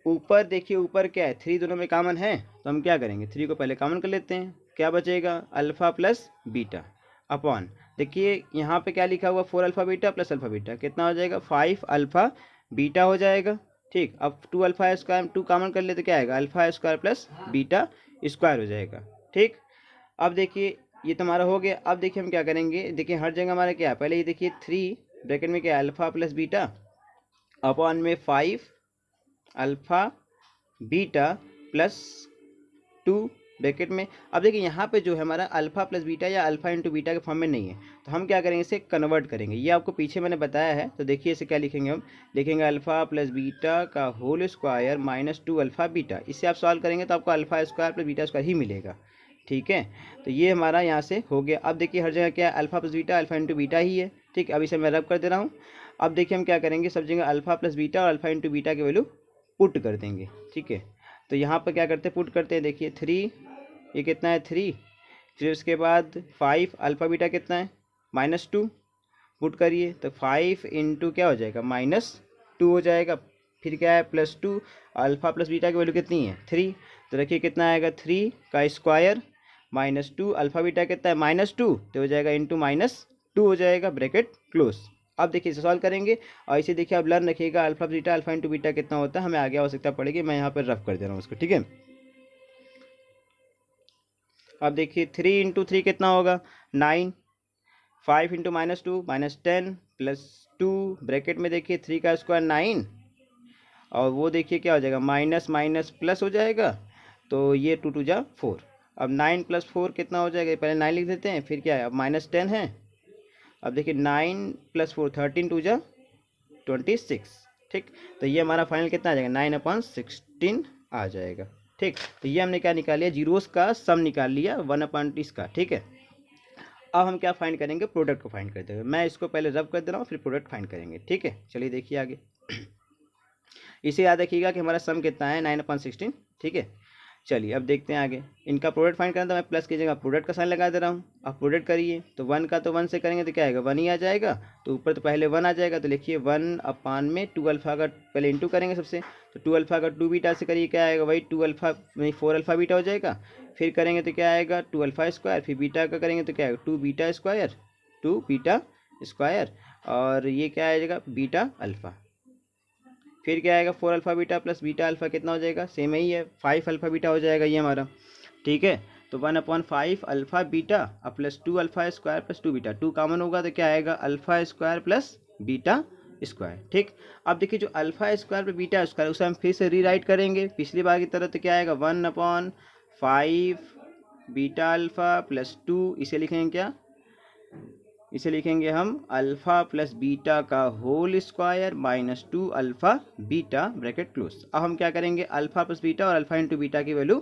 ऊपर, देखिए ऊपर क्या है 3 दोनों में कॉमन है, तो हम क्या करेंगे 3 को पहले कॉमन कर लेते हैं, क्या बचेगा अल्फ़ा प्लस बीटा, अपॉन देखिए यहाँ पे क्या लिखा हुआ 4 alpha beta plus alpha beta कितना हो जाएगा 5 अल्फ़ा बीटा हो जाएगा। ठीक, अब 2 अल्फ़ा स्क्वायर 2 कॉमन कर लेते क्या आएगा alpha square plus beta square हो जाएगा। ठीक, अब देखिए ये तुम्हारा हो गया। अब देखिए हम क्या करेंगे, देखिए हर जगह हमारा क्या है, पहले ये देखिए 3 ब्रैकेट में क्या है अल्फ़ा प्लस बीटा अपॉन में 5 अल्फ़ा बीटा प्लस 2 ब्रैकेट में। अब देखिए यहाँ पे जो है हमारा अल्फ़ा प्लस बीटा या अल्फ़ा इंटू बीटा के फॉर्म में नहीं है, तो हम क्या करेंगे इसे कन्वर्ट करेंगे। ये आपको पीछे मैंने बताया है, तो देखिए इसे क्या लिखेंगे, हम लिखेंगे अल्फ़ा प्लस बीटा का whole square minus 2 alpha beta. इससे आप सॉल्व करेंगे तो आपको alpha square plus beta square ही मिलेगा। ठीक है, तो ये हमारा यहाँ से हो गया। अब देखिए हर जगह क्या है alpha plus beta alpha into beta ही है। ठीक, अब इसे मैं रब कर दे रहा हूँ। अब देखिए हम क्या करेंगे, सब जगह अल्फ़ा प्लस बीटा और अल्फ़ा इंटू बीटा की वैल्यू पुट कर देंगे। ठीक है, तो यहाँ पर क्या करते हैं पुट करते हैं, देखिए 3 ये कितना है 3, फिर उसके बाद 5 अल्फ़ा बीटा कितना है -2 पुट करिए, तो 5 इंटू क्या हो जाएगा -2 हो जाएगा, फिर क्या है +2 अल्फ़ा प्लस बीटा की वैल्यू कितनी है 3, तो देखिए कितना आएगा 3 का स्क्वायर -2 अल्फ़ा बीटा कितना है -2, तो हो जाएगा इंटू -2 हो जाएगा ब्रैकेट क्लोज। अब देखिए इसे सॉल्व करेंगे और इसे देखिए आप लर्न रखिएगा alpha beta alpha into beta कितना होता है, हमें आगे आवश्यकता पड़ेगी। मैं यहाँ पर रफ कर दे रहा हूँ उसको। ठीक है, अब देखिए 3 इंटू 3 कितना होगा 9, 5 इंटू -2 -10 प्लस 2 ब्रैकेट में देखिए 3 का स्क्वायर 9, और वो देखिए क्या हो जाएगा माइनस माइनस प्लस हो जाएगा, तो ये 2 2 जा 4। अब 9 + 4 कितना हो जाएगा, पहले 9 लिख देते हैं, फिर क्या है अब -10 है। अब देखिए 9 + 4 13 2 जा 26। ठीक, तो ये हमारा फाइनल कितना आ जाएगा 9/16 आ जाएगा। ठीक, तो ये हमने क्या निकाल लिया, जीरोस का सम निकाल लिया 1/20 का। ठीक है, अब हम क्या फाइंड करेंगे, प्रोडक्ट को फाइंड करते हुए। मैं इसको पहले रब कर दे रहा हूँ, फिर प्रोडक्ट फाइंड करेंगे। ठीक है, चलिए देखिए आगे। इसे याद रखिएगा कि हमारा सम कितना है 9/16। ठीक है, चलिए अब देखते हैं आगे। इनका प्रोडक्ट फाइंड करना, तो मैं प्लस की जगह प्रोडक्ट का साइन लगा दे रहा हूँ। अब प्रोडक्ट करिए तो 1 का तो 1 से करेंगे तो क्या आएगा 1 ही आ जाएगा, तो ऊपर तो पहले 1 आ जाएगा, तो लिखिए 1/में 2 अल्फ़ा का पहले इंटू करेंगे सबसे, तो 2 अल्फ़ा का 2 बीटा से करिए क्या आएगा वही 2 अल्फ़ा 4 अल्फ़ा बीटा हो जाएगा, फिर करेंगे तो क्या आएगा 2 अल्फ़ा स्क्वायर, फिर बीटा का करेंगे तो क्या आएगा 2 बीटा स्क्वायर 2 बीटा स्क्वायर, और ये क्या आ जाएगा बीटा अल्फ़ा, फिर क्या आएगा 4 alpha beta plus beta alpha कितना हो जाएगा सेम ही है 5 अल्फ़ा बीटा हो जाएगा ये हमारा। ठीक है, तो 1/5 alpha beta plus 2 alpha square plus 2 beta, 2 common होगा तो क्या आएगा alpha square plus beta square. ठीक, अब देखिए जो alpha square plus beta square उसे हम फिर से रीराइट करेंगे पिछली बार की तरह, तो क्या आएगा 1/5 बीटा अल्फ़ा प्लस 2, इसे लिखेंगे क्या, इसे लिखेंगे हम अल्फ़ा प्लस बीटा का whole square -2 alpha beta bracket close. अब हम क्या करेंगे अल्फ़ा प्लस बीटा और अल्फ़ा इंटू बीटा की वैल्यू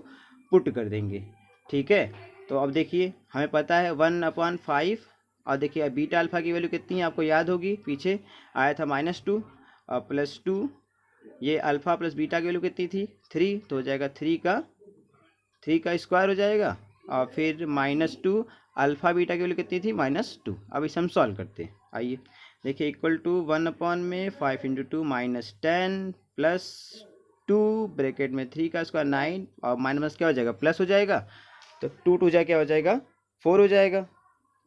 पुट कर देंगे। ठीक है, तो अब देखिए हमें पता है 1/5, और देखिए अब बीटा अल्फ़ा की वैल्यू कितनी है आपको याद होगी, पीछे आया था -2 और +2, ये अल्फ़ा प्लस बीटा की वैल्यू कितनी थी 3, तो हो जाएगा 3 का स्क्वायर हो जाएगा, और फिर -2 अल्फ़ा बीटा की वैल्यू कितनी थी -2। अब इसे हम सॉल्व करते हैं। आइए देखिए इक्वल टू 1/5 × 2 -10 प्लस 2 ब्रैकेट में 3 का स्क्वायर 9 और माइनस क्या हो जाएगा प्लस हो जाएगा, तो 2 2 क्या हो जाएगा 4 हो जाएगा,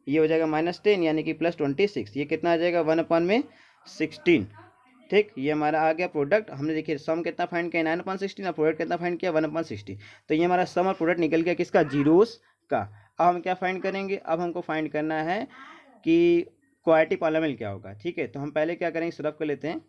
ये हो जाएगा -10 यानी कि +26। ये कितना आ जाएगा 1/16। ठीक, ये हमारा आ गया प्रोडक्ट। हमने देखिए सम कितना फाइंड किया 9/16 और प्रोडक्ट कितना फाइंड किया 1/16। तो ये हमारा सम और प्रोडक्ट निकल गया किसका, जीरोस का। अब हम क्या फाइंड करेंगे, अब हमको फाइंड करना है कि क्वाड्रेटिक पॉलीनोमियल क्या होगा। ठीक है, तो हम पहले क्या करेंगे, सॉल्व कर लेते हैं।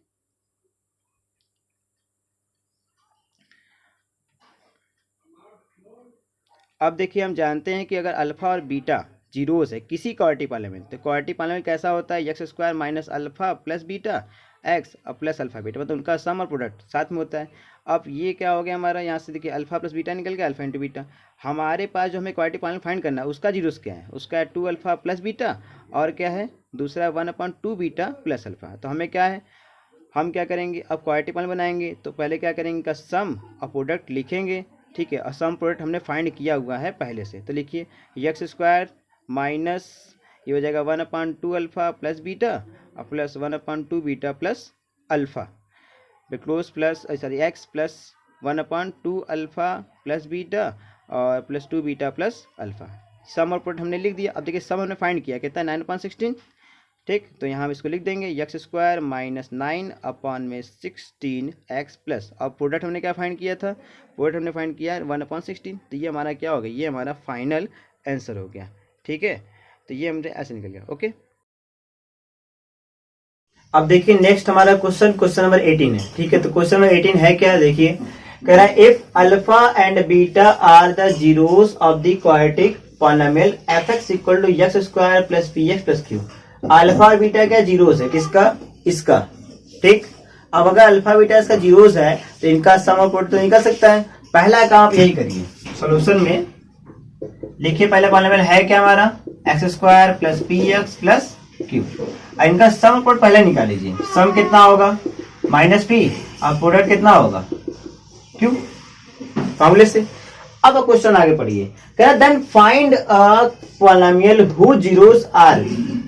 अब देखिए हम जानते हैं कि अगर अल्फा और बीटा जीरोस है किसी क्वाड्रेटिक पॉलीनोमियल, तो क्वाड्रेटिक पॉलीनोमियल कैसा होता है, x² - alpha plus beta x और प्लस अल्फा बीटा, मतलब उनका सम और प्रोडक्ट साथ में होता है। अब ये क्या हो गया हमारा, यहाँ से देखिए अल्फा प्लस बीटा निकल गया, अल्फा इंटू बीटा। हमारे पास जो हमें क्वाड्रेटिक पॉलीनोमियल फाइंड करना है उसका जीरोस क्या है, उसका है 2 अल्फा प्लस बीटा और क्या है दूसरा 1/2 बीटा प्लस अल्फा। तो हमें क्या है, हम क्या करेंगे, अब क्वाड्रेटिक पॉलीनोमियल बनाएंगे तो पहले क्या करेंगे, इनका सम और प्रोडक्ट लिखेंगे। ठीक है, और सम प्रोडक्ट हमने फाइंड किया हुआ है पहले से, तो लिखिए x² माइनस ये हो जाएगा 1/2 अल्फा प्लस बीटा और plus 1/2 beta plus alpha close plus sorry x plus 1/2 alpha plus beta और प्लस 2 बीटा प्लस अल्फा। सम और प्रोडक्ट हमने लिख दिया। अब देखिए सम हमने फाइंड किया कितना 9/16। ठीक, तो यहाँ हम इसको लिख देंगे x² - 9/16 x प्लस, अब प्रोडक्ट हमने क्या फाइंड किया था, प्रोडक्ट हमने फाइंड किया 1/16। तो ये हमारा क्या हो गया, ये हमारा फाइनल आंसर हो गया। ठीक है, तो ये हमने ऐसे निकल गया। ओके, अब देखिए नेक्स्ट हमारा क्वेश्चन नंबर 18 है। ठीक है, तो क्वेश्चन नंबर 18 है क्या, देखिए कह रहा है if alpha and beta are the zeros of the quadratic polynomial fx = x² + px + q। Alpha और बीटा क्या जीरोस है, किसका, इसका। ठीक, अब अगर अल्फा बीटा इसका जीरोस है तो इनका सम और प्रोडक्ट तो निकल सकता है। पहला काम आप यही करिए, सॉल्यूशन में लिखिए पहले पॉलीनोमियल है क्या हमारा x² + px + q। इनका सम प्रोडक्ट पहले निकाल लीजिए। सम कितना होगा -p और प्रोडक्ट कितना होगा q, फॉर्मूले से। अब क्वेश्चन आगे पढ़िए, कह रहा then find a polynomial whose zeros are.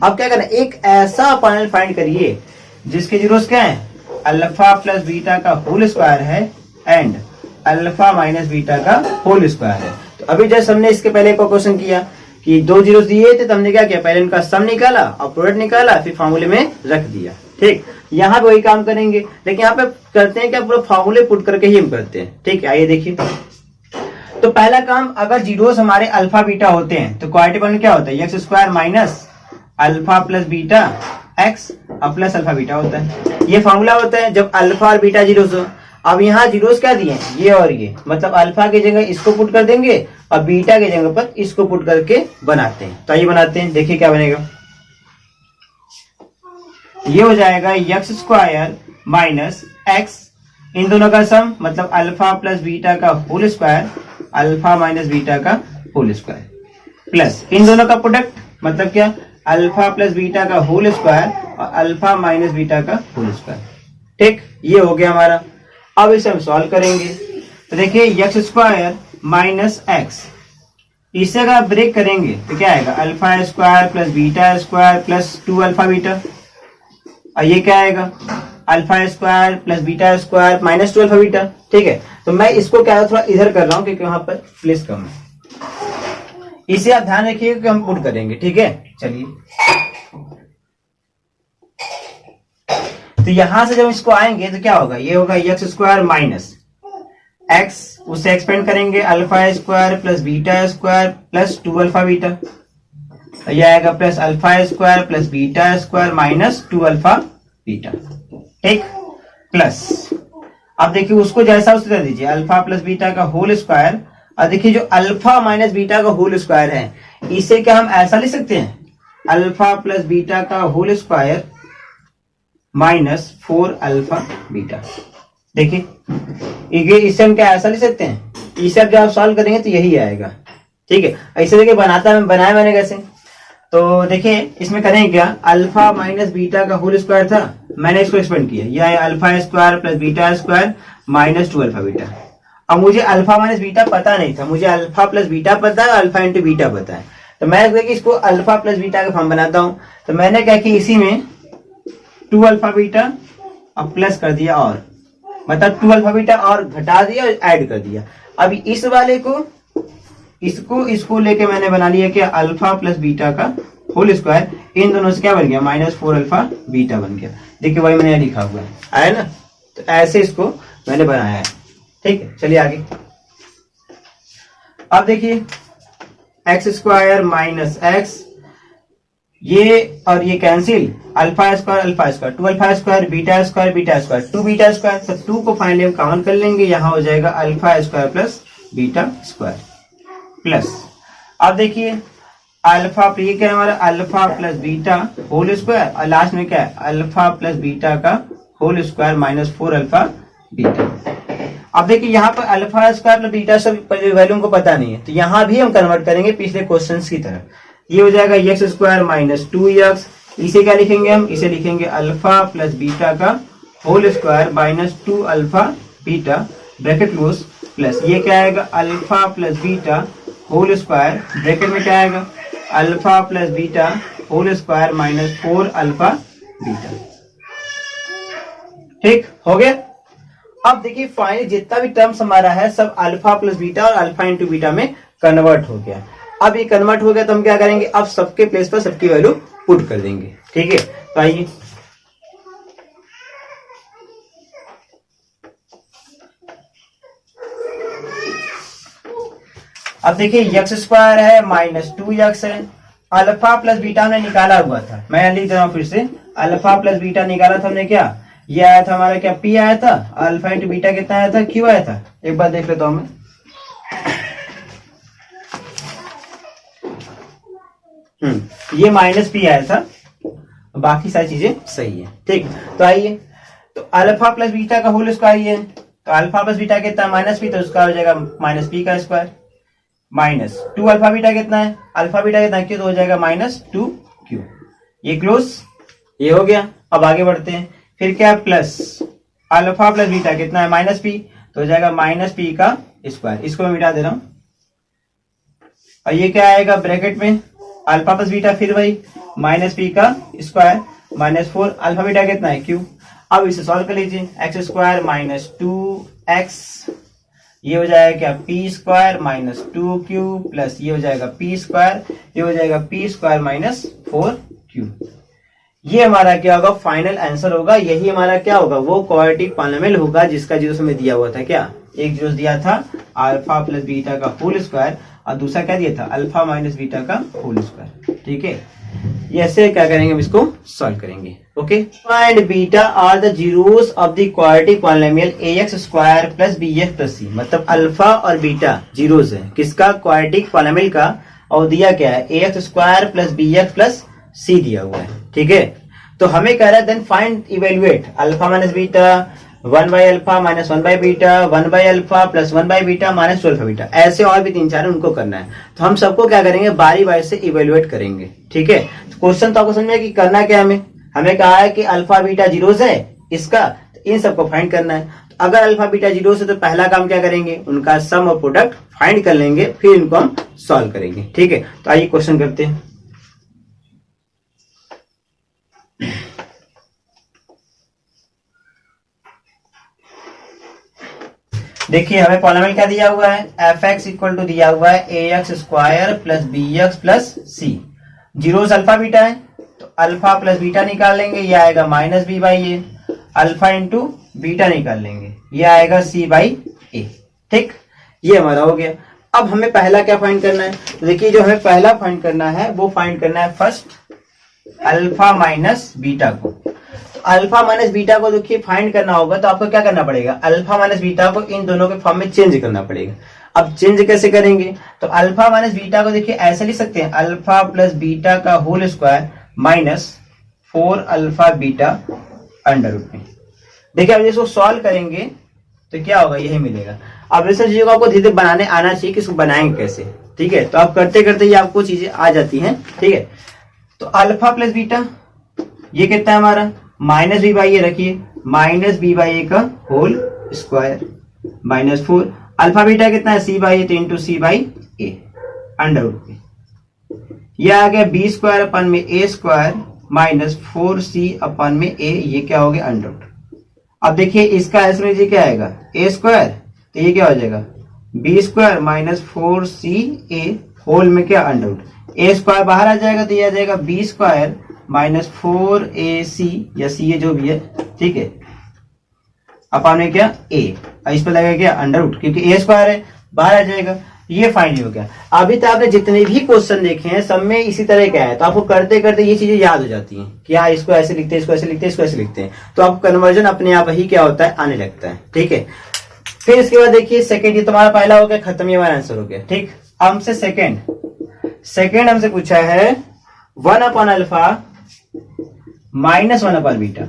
अब क्या करना, एक ऐसा पॉलीनोमियल फाइंड करिए जिसके जीरोस क्या है, अल्फा प्लस बीटा का होल स्क्वायर है एंड अल्फा माइनस बीटा का होल स्क्वायर है। तो अभी जैसे हमने इसके पहले एक क्वेश्चन किया कि दो जीरोस दिए थे तो हमने क्या किया, पहले इनका सम निकाला और प्रोडक्ट निकाला, फिर फॉर्मूले में रख दिया। ठीक, यहाँ पे वही काम करेंगे, लेकिन यहाँ पे करते हैं क्या, पूरा फॉर्मूले पुट करके ही हम करते हैं। ठीक है, आइए देखिए। तो पहला काम, अगर जीरोस हमारे अल्फा बीटा होते हैं तो क्वाड्रेटिक पॉलीनोमियल क्या होता है, x² - alpha plus beta x और प्लस अल्फा बीटा होता है। ये फॉर्मूला होता है जब अल्फा और बीटा जीरोस हो। अब यहाँ जीरोस क्या दिए, ये और ये, मतलब अल्फा की जगह इसको पुट कर देंगे और बीटा की जगह पर इसको पुट करके बनाते हैं। तो आइए बनाते हैं, देखिए क्या बनेगा। ये हो जाएगा x² - x, इन दोनों का सम मतलब अल्फा प्लस बीटा का whole square, alpha minus beta का होल स्क्वायर, प्लस इन दोनों का प्रोडक्ट मतलब क्या, अल्फा प्लस बीटा का होल स्क्वायर और अल्फा माइनस बीटा का होल स्क्वायर। ठीक, ये हो गया हमारा। अब इसे हम सॉल्व करेंगे तो देखिए x² - x, इसे अगर आप ब्रेक करेंगे तो क्या आएगा, alpha square plus beta square plus 2 alpha beta, और ये क्या आएगा, alpha square plus beta square minus 2 alpha beta. ठीक है, तो मैं इसको क्या थोड़ा इधर कर रहा हूं क्योंकि वहां पर प्लेस कम है। इसे आप ध्यान रखिएगा कि हम पुट करेंगे। ठीक है, चलिए। तो यहां से जब इसको आएंगे तो क्या होगा, ये होगा x² - x, उसे एक्सपेंड करेंगे alpha square plus beta square plus 2 alpha beta, ये आएगा plus alpha square plus beta square minus 2 alpha beta. ठीक, प्लस अब देखिए उसको जैसा उसे दे दीजिए, अल्फा प्लस बीटा का होल स्क्वायर, और देखिए जो अल्फा माइनस बीटा का होल स्क्वायर है इसे क्या हम ऐसा लिख सकते हैं, अल्फा प्लस बीटा का whole square minus 4 alpha beta. देखिए इसे हम क्या ऐसा लिख सकते हैं, इसे अब जब आप सॉल्व करेंगे तो यही आएगा। ठीक है, ऐसे देखिए बनाया मैंने कैसे, तो देखिए इसमें करेंगे क्या, अल्फा माइनस बीटा का होल स्क्वायर था, मैंने इसको एक्सपेंड किया, यह है alpha square plus beta square minus 2 alpha beta. अब मुझे अल्फा माइनस बीटा पता नहीं था, मुझे अल्फा प्लस बीटा पता है, अल्फा इंटू बीटा पता है। तो मैं देखिए इसको अल्फा प्लस बीटा का फॉर्म बनाता हूं। तो मैंने क्या कि इसी में 2 अल्फा बीटा अब प्लस कर दिया, और मतलब 2 अल्फा बीटा और घटा दिया और ऐड कर दिया। अब इस वाले को इसको लेके मैंने बना लिया कि अल्फा प्लस बीटा का होल स्क्वायर, इन दोनों से क्या बन गया -4 अल्फा बीटा बन गया। देखिए वही मैंने लिखा हुआ है, आया ना। तो ऐसे इसको मैंने बनाया है, ठीक है। चलिए आगे। अब देखिए एक्स स्क्वायर माइनस एक्स, ये और ये cancel, alpha square 2 alpha square beta square 2 beta square. तो 2 को फाइनली हम काउंट कर लेंगे, यहाँ हो जाएगा alpha square plus beta square plus. अब देखिए अल्फा, ये क्या है हमारा alpha plus beta whole square, और लास्ट में क्या है अल्फा प्लस बीटा का होल स्क्वायर -4 अल्फा बीटा। अब देखिए यहाँ पर अल्फा स्क्वायर प्लस बीटा सब वैल्यू को पता नहीं है, तो यहाँ भी हम कन्वर्ट करेंगे पिछले क्वेश्चन की तरह। ये हो जाएगा एक्स स्क्वायर -2x, इसे क्या लिखेंगे हम, इसे लिखेंगे अल्फा प्लस बीटा का whole square -2 alpha beta bracket close plus, ये क्या आएगा alpha plus beta whole square bracket में क्या आएगा alpha plus beta whole square -4 alpha beta. ठीक हो गया। अब देखिए फाइनली जितना भी टर्म्स हमारा है सब अल्फा प्लस बीटा और अल्फा इंटू बीटा में कन्वर्ट हो गया। अब ये कन्वर्ट हो गया तो हम क्या करेंगे, अब सबके प्लेस पर सबकी वैल्यू पुट कर देंगे, ठीक है। तो आइए अब देखिए एक्स स्क्वायर है -2x है, अल्फा प्लस बीटा हमने निकाला हुआ था, मैं लिख दे रहा हूं फिर से, अल्फा प्लस बीटा निकाला था हमने, क्या ये आया था हमारा, क्या पी आया था, अल्फा इंटू बीटा कितना आया था, क्यू आया था। एक बार देख लेता हूं मैं, ये -p आया था, बाकी सारी चीजें सही है, ठीक। तो आइए, तो अल्फा प्लस बीटा का होल स्क्वायर ये है, तो अल्फा प्लस बीटा कितना -p, तो उसका हो जाएगा -p का स्क्वायर -2 अल्फा बीटा कितना है, अल्फा बीटा कितना क्यू, तो हो जाएगा -2q। ये क्लोज, ये हो गया। अब आगे बढ़ते हैं, फिर क्या प्लस अल्फा प्लस बीटा कितना है -p, तो हो जाएगा -p का स्क्वायर, इसको मैं मिटा दे रहा हूं। और ये क्या आएगा ब्रैकेट में अल्फा प्लस बीटा, फिर वही -p का स्क्वायर -4 अल्फा बीटा कितना है q। अब इसे सॉल्व कर लीजिए, एक्स स्क्वायर -2x, ये हो जाएगा क्या p स्क्वायर -2q प्लस ये हो जाएगा p स्क्वायर, ये हो जाएगा p स्क्वायर -4q। ये हमारा क्या होगा फाइनल आंसर होगा, यही हमारा क्या होगा वो क्वाड्रेटिक पॉलिनोमियल होगा जिसका जीरो में दिया हुआ था, क्या एक जीरो दिया था अल्फा प्लस बीटा का होल स्क्वायर और दूसरा क्या दिया था अल्फा माइनस बीटा का होल स्क्वायर, ठीक है। ये ऐसे क्या करेंगे, हम इसको सॉल्व करेंगे, okay. And beta are the zeros of the quadratic polynomial ax square plus bx plus c, मतलब अल्फा और बीटा जीरोस है किसका, क्वाड्रेटिक पॉलिनोमियल का, और दिया क्या है ax square plus bx plus c दिया हुआ है, ठीक है। तो हमें कह रहा है then find evaluate alpha minus beta 1 by alpha minus 1 by beta 1 by alpha plus 1 by beta minus 2 alpha beta, ऐसे और भी 3-4 है उनको करना है। तो हम सबको क्या करेंगे बारी बारी से इवेल्युएट करेंगे, ठीक है। तो क्वेश्चन तो आपको समझ में कि करना क्या हमें कहा है कि अल्फा बीटा जीरोस है इसका, तो इन सबको फाइंड करना है। तो अगर अल्फा बीटा जीरोस है तो पहला काम क्या करेंगे, उनका सम और प्रोडक्ट फाइंड कर लेंगे, फिर इनको हम सॉल्व करेंगे, ठीक है। तो आइए क्वेश्चन करते हैं। देखिए हमें पॉलिनोमियल क्या दिया हुआ है, एफ एक्स इक्वल टू दिया हुआ है A X square plus B X plus C, zeros alpha beta है तो अल्फा प्लस बीटा निकाल लेंगे, ये आएगा minus B by A, alpha into beta निकाल लेंगे, ये आएगा सी बाई ए, ठीक। ये हमारा हो गया। अब हमें पहला क्या फाइंड करना है, तो देखिए जो हमें पहला फाइंड करना है वो फाइंड करना है फर्स्ट अल्फा माइनस बीटा को। अल्फा माइनस बीटा को देखिए फाइंड करना होगा तो आपको क्या करना पड़ेगा, अल्फा माइनस बीटा को इन दोनों के फॉर्म में चेंज करना पड़ेगा। अब चेंज कैसे करेंगे, तो अल्फा माइनस बीटा को देखिए ऐसे लिख सकते हैं अल्फा प्लस बीटा का whole square minus 4 alpha beta under root में। देखिए अब इसको सॉल्व करेंगे तो क्या होगा, यही मिलेगा। अब इस चीजों को आपको धीरे धीरे बनाने आना चाहिए कि इसको बनाएंगे कैसे, ठीक है। तो आप करते करते ये आपको चीजें आ जाती हैं, ठीक है। तो अल्फा प्लस बीटा ये कितना है हमारा -b बाई ए, रखिए -b बाई ए का होल स्क्वायर -4 अल्फा बीटा कितना है, सी बाई ए, तो into c by a under root में। ये आ गया बी स्क्वायर अपन में ए स्क्वायर माइनस 4c अपन में ए, ये क्या हो गया अंडर रूट। अब देखिए इसका ऐसे में क्या आएगा ए स्क्वायर, तो ये क्या हो जाएगा बी स्क्वायर माइनस 4c ए होल में क्या अंडर रूट, ए स्क्वायर बाहर आ जाएगा तो ये आ जाएगा बी स्क्वायर माइनस 4ac या सी ए जो भी है, ठीक है, अपन में क्या ए, इस पर लगेगा क्या अंडर रूट, क्योंकि ए स्क्वायर है बाहर आ जाएगा। ये फाइनल हो गया। अभी तो आपने जितने भी क्वेश्चन देखे हैं सब में इसी तरह का है, तो आपको करते करते ये चीजें याद हो जाती हैं कि हाँ इसको ऐसे लिखते हैं, इसको ऐसे लिखते हैं, इसको ऐसे लिखते हैं, तो आपको कन्वर्जन अपने आप ही क्या होता है आने लगता है, ठीक है। फिर इसके बाद देखिए सेकंड, ये तुम्हारा पहला हो गया खत्म, ये हमारा आंसर हो गया, ठीक। हमसे सेकंड हमसे पूछा है 1 अपन अल्फा माइनस 1 अपन बीटा,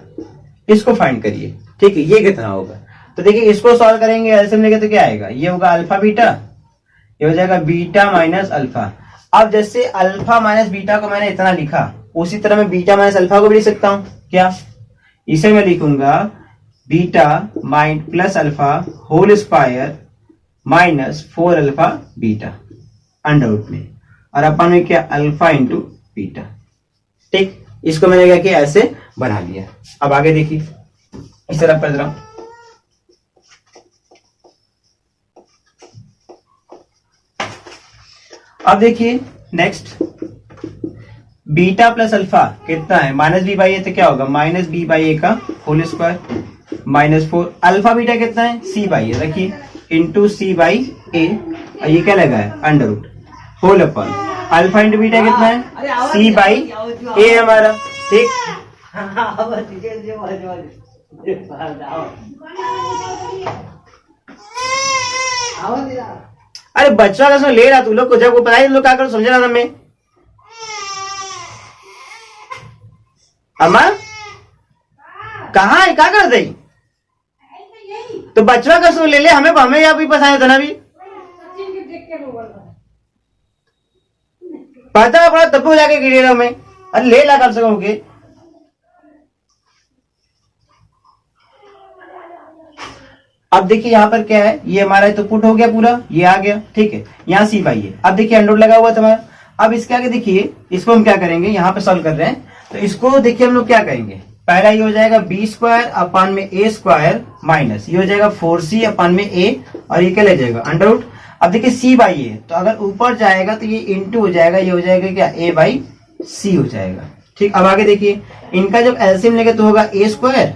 इसको फाइंड करिए, ठीक है, ये कितना होगा। तो देखिए इसको सॉल्व करेंगे एलसीएम लेके तो क्या आएगा, ये होगा अल्फा बीटा, ये हो जाएगा बीटा माइनस अल्फा। अब जैसे अल्फा माइनस बीटा को मैंने इतना लिखा, उसी तरह मैं बीटा माइनस अल्फा को भी लिख सकता हूं क्या, इसे मैं लिखूंगा बीटा माइन plus alpha whole square minus 4 alpha beta under root में, और अपन में क्या अल्फा इंटू बीटा, ठीक। इसको मैंने क्या किया ऐसे बना लिया। अब आगे देखिए इस तरफ कर रहा हूं, अब देखिए नेक्स्ट बीटा प्लस अल्फा कितना है माइनस बी बाई ए, तो क्या होगा माइनस बी बाई ए का whole square minus 4, alpha beta कितना है सी बाई ए, रखिए इंटू सी बाई ए, ये क्या लगा है under root whole upon alpha into beta कितना है सी बाई ए हमारा, ठीक। अरे बच्चा का ले रहा तू लोग को, जब वो पढ़ाई लोग क्या करो समझ रहा था मैं। अम्मा कहाँ है, क्या कर दे, तो बच्चा का ले ले, हमें यहाँ भी पसाया था ना भी, पता है बड़ा तब जाके गिरे रहा मैं, अरे ले ला कर सकोगे। अब देखिए यहाँ पर क्या है, ये हमारा तो पुट हो गया पूरा, ये आ गया, ठीक है, यहाँ सी बाई है। अब देखिए अंडर लगा हुआ तुम्हारा, अब इसके आगे देखिए इसको हम क्या करेंगे, यहाँ पे सॉल्व कर रहे हैं तो इसको देखिए हम लोग क्या करेंगे, पहला ये हो जाएगा बी स्क्वायर अपान में ए स्क्वायर माइनस ये हो जाएगा 4c अपान में ए, और ये क्या ले जाएगा अंडर रूट। अब देखिए सी बाई ए, तो अगर ऊपर जाएगा तो ये इंटू हो जाएगा, ये हो जाएगा क्या ए बाई सी हो जाएगा, ठीक। अब आगे देखिए इनका जब एलसीएम लेंगे तो होगा ए स्क्वायर,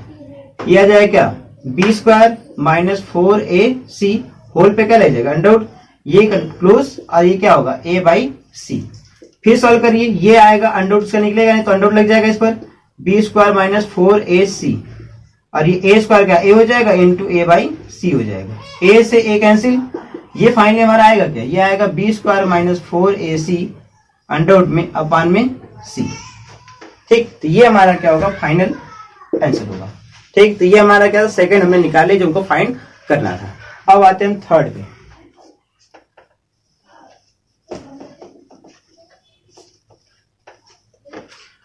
ये आ जाएगा क्या B square minus 4ac whole पे क्या ले जाएगा अंडर रूट, ये क्लोज, और ये क्या होगा ए बाई सी। फिर सॉल्व करिए, ये आएगा अंडर रूट से निकलेगा नहीं तो अंडर रूट लग जाएगा इस पर, बी स्क्वायर माइनस 4ac, और ये ए स्क्वायर क्या ए हो जाएगा इंटू ए बाई सी हो जाएगा, ए से ए कैंसिल, ये फाइनली हमारा आएगा क्या, ये आएगा b square minus 4ac under root में अपान में सी, ठीक। तो ये हमारा क्या होगा फाइनल आंसर होगा, ठीक। तो ये हमारा क्या सेकंड हमने निकाले जो हमको फाइंड करना था। अब आते हैं थर्ड पे,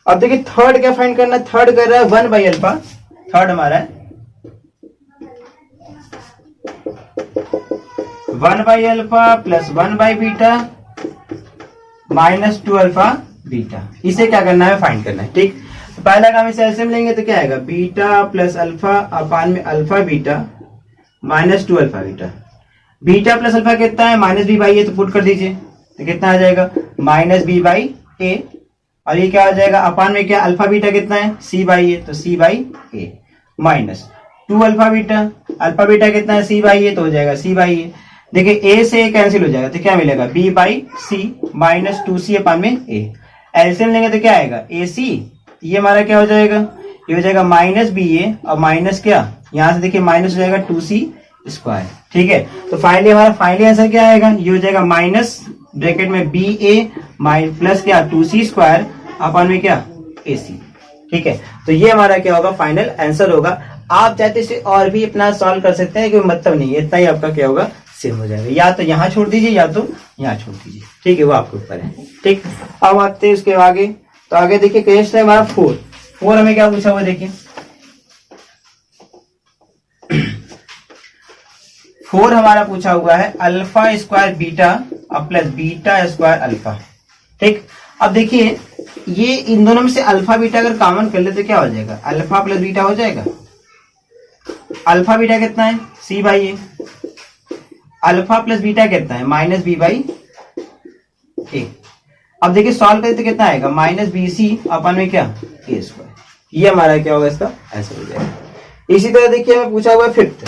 अब देखिए थर्ड क्या फाइंड करना है, थर्ड कर रहा है 1 बाई अल्फा, थर्ड हमारा है 1 by alpha plus 1 by beta minus 2 alpha beta, इसे क्या करना है फाइंड करना है, ठीक। पहला काम इसे एलसीएम लेंगे तो क्या आएगा बीटा प्लस अल्फा अपान में alpha beta minus 2 alpha beta, beta plus alpha कितना है माइनस बी बाई ए, तो पुट कर दीजिए तो कितना आ जाएगा माइनस बी बाई ए, और ये क्या हो जाएगा अपान में क्या अल्फा बीटा कितना है सी बाई ए, तो C by A minus 2 alpha beta कितना है सी बाई ए, तो हो जाएगा सी बाई ए। देखिए ए से ए कैंसिल हो जाएगा तो क्या मिलेगा b by c minus 2c upon में ए, एलसीएम लेंगे तो क्या आएगा ए सी, ये हमारा क्या हो जाएगा, ये हो जाएगा माइनस बी ए और माइनस क्या यहां से देखिए माइनस हो जाएगा 2c स्क्वायर, ठीक है। तो फाइनली हमारा फाइनली आंसर क्या आएगा, ये हो जाएगा माइनस ब्रैकेट में बी ए प्लस क्या 2c स्क्वायर अपन में क्या ए सी, ठीक है। तो ये हमारा क्या होगा फाइनल आंसर होगा। आप चाहते इसे और भी अपना सॉल्व कर सकते हैं, कोई मतलब नहीं है, इतना ही आपका क्या होगा सेम हो जाएगा, या तो यहाँ छोड़ दीजिए या तो यहाँ छोड़ दीजिए, ठीक है, वो आपके ऊपर है, ठीक। अब आते हैं उसके आगे, तो आगे देखिए क्वेश्चन है हमारा 4 हमें क्या पूछा हुआ देखिए 4 हमारा पूछा हुआ है अल्फा स्क्वायर बीटा अब प्लस बीटा स्क्वायर अल्फा। ठीक, अब देखिए ये इन दोनों में से अल्फा बीटा अगर कॉमन कर ले तो क्या हो जाएगा, अल्फा प्लस बीटा हो जाएगा। अल्फा बीटा कितना है, सी by A. Alpha plus beta कितना है, माइनस बी बाई ए। अब देखिए सॉल्व करें तो कितना आएगा, माइनस बी सी अपन में क्या, ए स्क्वायर। ये हमारा क्या होगा, इसका आंसर हो जाएगा। इसी तरह देखिए हमें पूछा हुआ है फिफ्थ।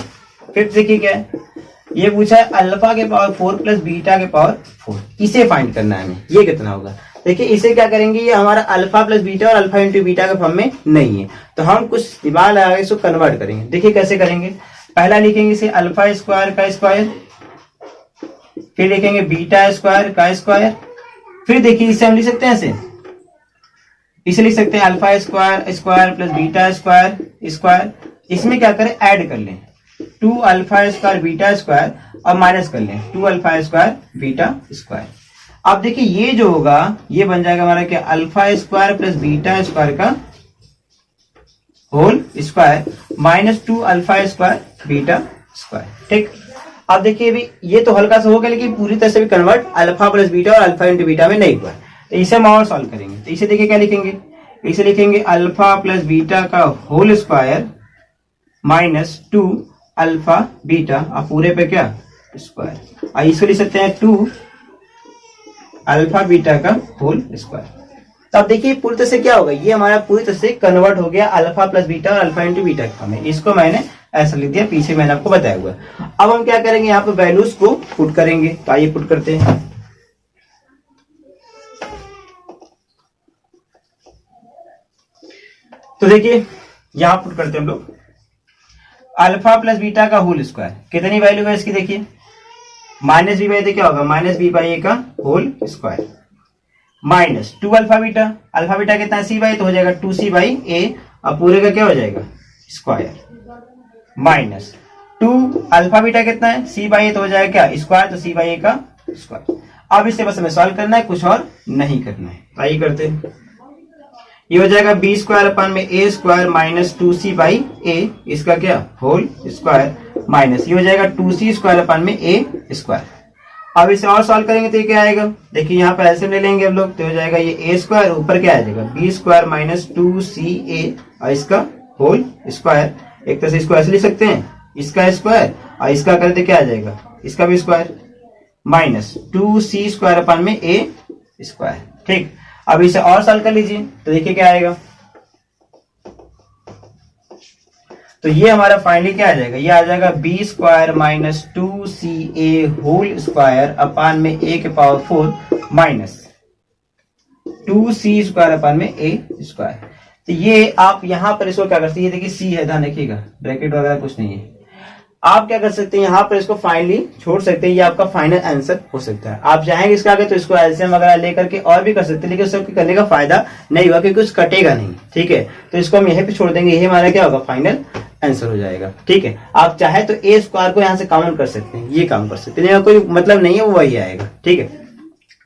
फिफ्थ देखिए क्या है, ये पूछा है अल्फा के पावर 4 प्लस बीटा के पावर 4, इसे फाइंड करना है हमें। ये कितना होगा, देखिए इसे क्या करेंगे, ये हमारा अल्फा प्लस बीटा और अल्फा इंटू बीटा के फॉर्म में नहीं है, तो हम कुछ दिमाग लगा के इसको कन्वर्ट करेंगे। देखिए कैसे करेंगे, पहला लिखेंगे इसे अल्फा स्क्वायर का स्क्वायर, फिर लिखेंगे बीटा स्क्वायर का स्क्वायर, फिर देखिए इसे हम लिख सकते हैं ऐसे, इसे लिख सकते हैं alpha square square plus beta square square. इसमें क्या करें, ऐड कर लें 2 अल्फा स्क्वायर बीटा स्क्वायर और माइनस कर लें 2 अल्फा स्क्वायर बीटा स्क्वायर। अब देखिए ये जो होगा ये बन जाएगा हमारा क्या, alpha square plus beta square का whole square minus 2 alpha square beta square. ठीक, अब देखिए भी ये तो हल्का सा हो गया, लेकिन पूरी तरह से भी कन्वर्ट अल्फा प्लस बीटा और अल्फा इंटू बीटा में नहीं हुआ। तो इसे हम और सॉल्व करेंगे, तो इसे देखिए क्या लिखेंगे, इसे लिखेंगे अल्फा प्लस बीटा का whole square minus 2 alpha beta और पूरे पे क्या स्क्वायर, और इसको लिख सकते हैं 2 अल्फा बीटा का होल स्क्वायर। तो अब देखिए पूरी तरह से क्या होगा, ये हमारा पूरी तरह से कन्वर्ट हो गया अल्फा प्लस बीटा और अल्फा इंटू बीटा का में। इसको मैंने ऐसा लिख दिया, पीछे मैंने आपको बताया हुआ। अब हम क्या करेंगे, यहाँ पे वैल्यूज को पुट करेंगे, तो आइए पुट करते हैं। तो देखिए यहां पुट करते हैं हम लोग अल्फा प्लस बीटा का होल स्क्वायर, कितनी वैल्यू है इसकी, देखिए माइनस बी बाई ए क्या होगा, माइनस बी बाई ए का whole square minus 2 alpha beta कितना है, सी बाई, तो हो जाएगा 2 सी बाई ए और पूरे का क्या हो जाएगा स्क्वायर माइनस 2 अल्फा बीटा कितना है, सी बाई ए, तो हो जाएगा क्या स्क्वायर, तो सी बाई ए का स्क्वायर। अब इससे बस हमें सॉल्व करना है, कुछ और नहीं करना है। तो आइए करते हैं, ये हो जाएगा बी स्क्वायर अपन में a square minus 2c by ए, इसका क्या होल स्क्वायर माइनस ये हो जाएगा 2c स्क्वायर अपन में ए स्क्वायर। अब इसे और सॉल्व करेंगे तो ये क्या आएगा, देखिए यहाँ पे ऐसे ले लेंगे हम लोग, तो हो जाएगा ये ए स्क्वायर, ऊपर क्या आ जाएगा बी स्क्वायर माइनस 2ca और इसका होल स्क्वायर। एक तरह से इसको ऐसे लिख सकते हैं, इसका स्क्वायर और इसका करते क्या आ जाएगा, इसका भी square minus 2c square upon में ए स्क्वायर। ठीक, अब इसे और सॉल्व कर लीजिए, तो देखिए क्या आएगा, तो ये हमारा फाइनली क्या आ जाएगा, ये आ जाएगा b square minus 2ca whole square upon में a के power 4 minus 2c square upon में a स्क्वायर। तो ये आप यहां पर इसको क्या कर सकते हैं, देखिए c है, ध्यान रखिएगा, ब्रैकेट वगैरह कुछ नहीं है। आप क्या कर सकते हैं, यहाँ पर इसको फाइनली छोड़ सकते हैं, ये आपका फाइनल आंसर हो सकता है। आप चाहेंगे इसका आगे तो इसको एलसीएम वगैरह लेकर के और भी कर सकते हैं, लेकिन उसको करने का फायदा नहीं हुआ, क्योंकि कुछ कटेगा नहीं। ठीक है, तो इसको हम यहीं पे छोड़ देंगे, यही हमारा क्या होगा फाइनल आंसर हो जाएगा। ठीक है, आप चाहे तो ए स्क्वायर को यहाँ से कॉमन कर सकते हैं, ये काम कर सकते हैं, कोई मतलब नहीं है, वो वही आएगा। ठीक है,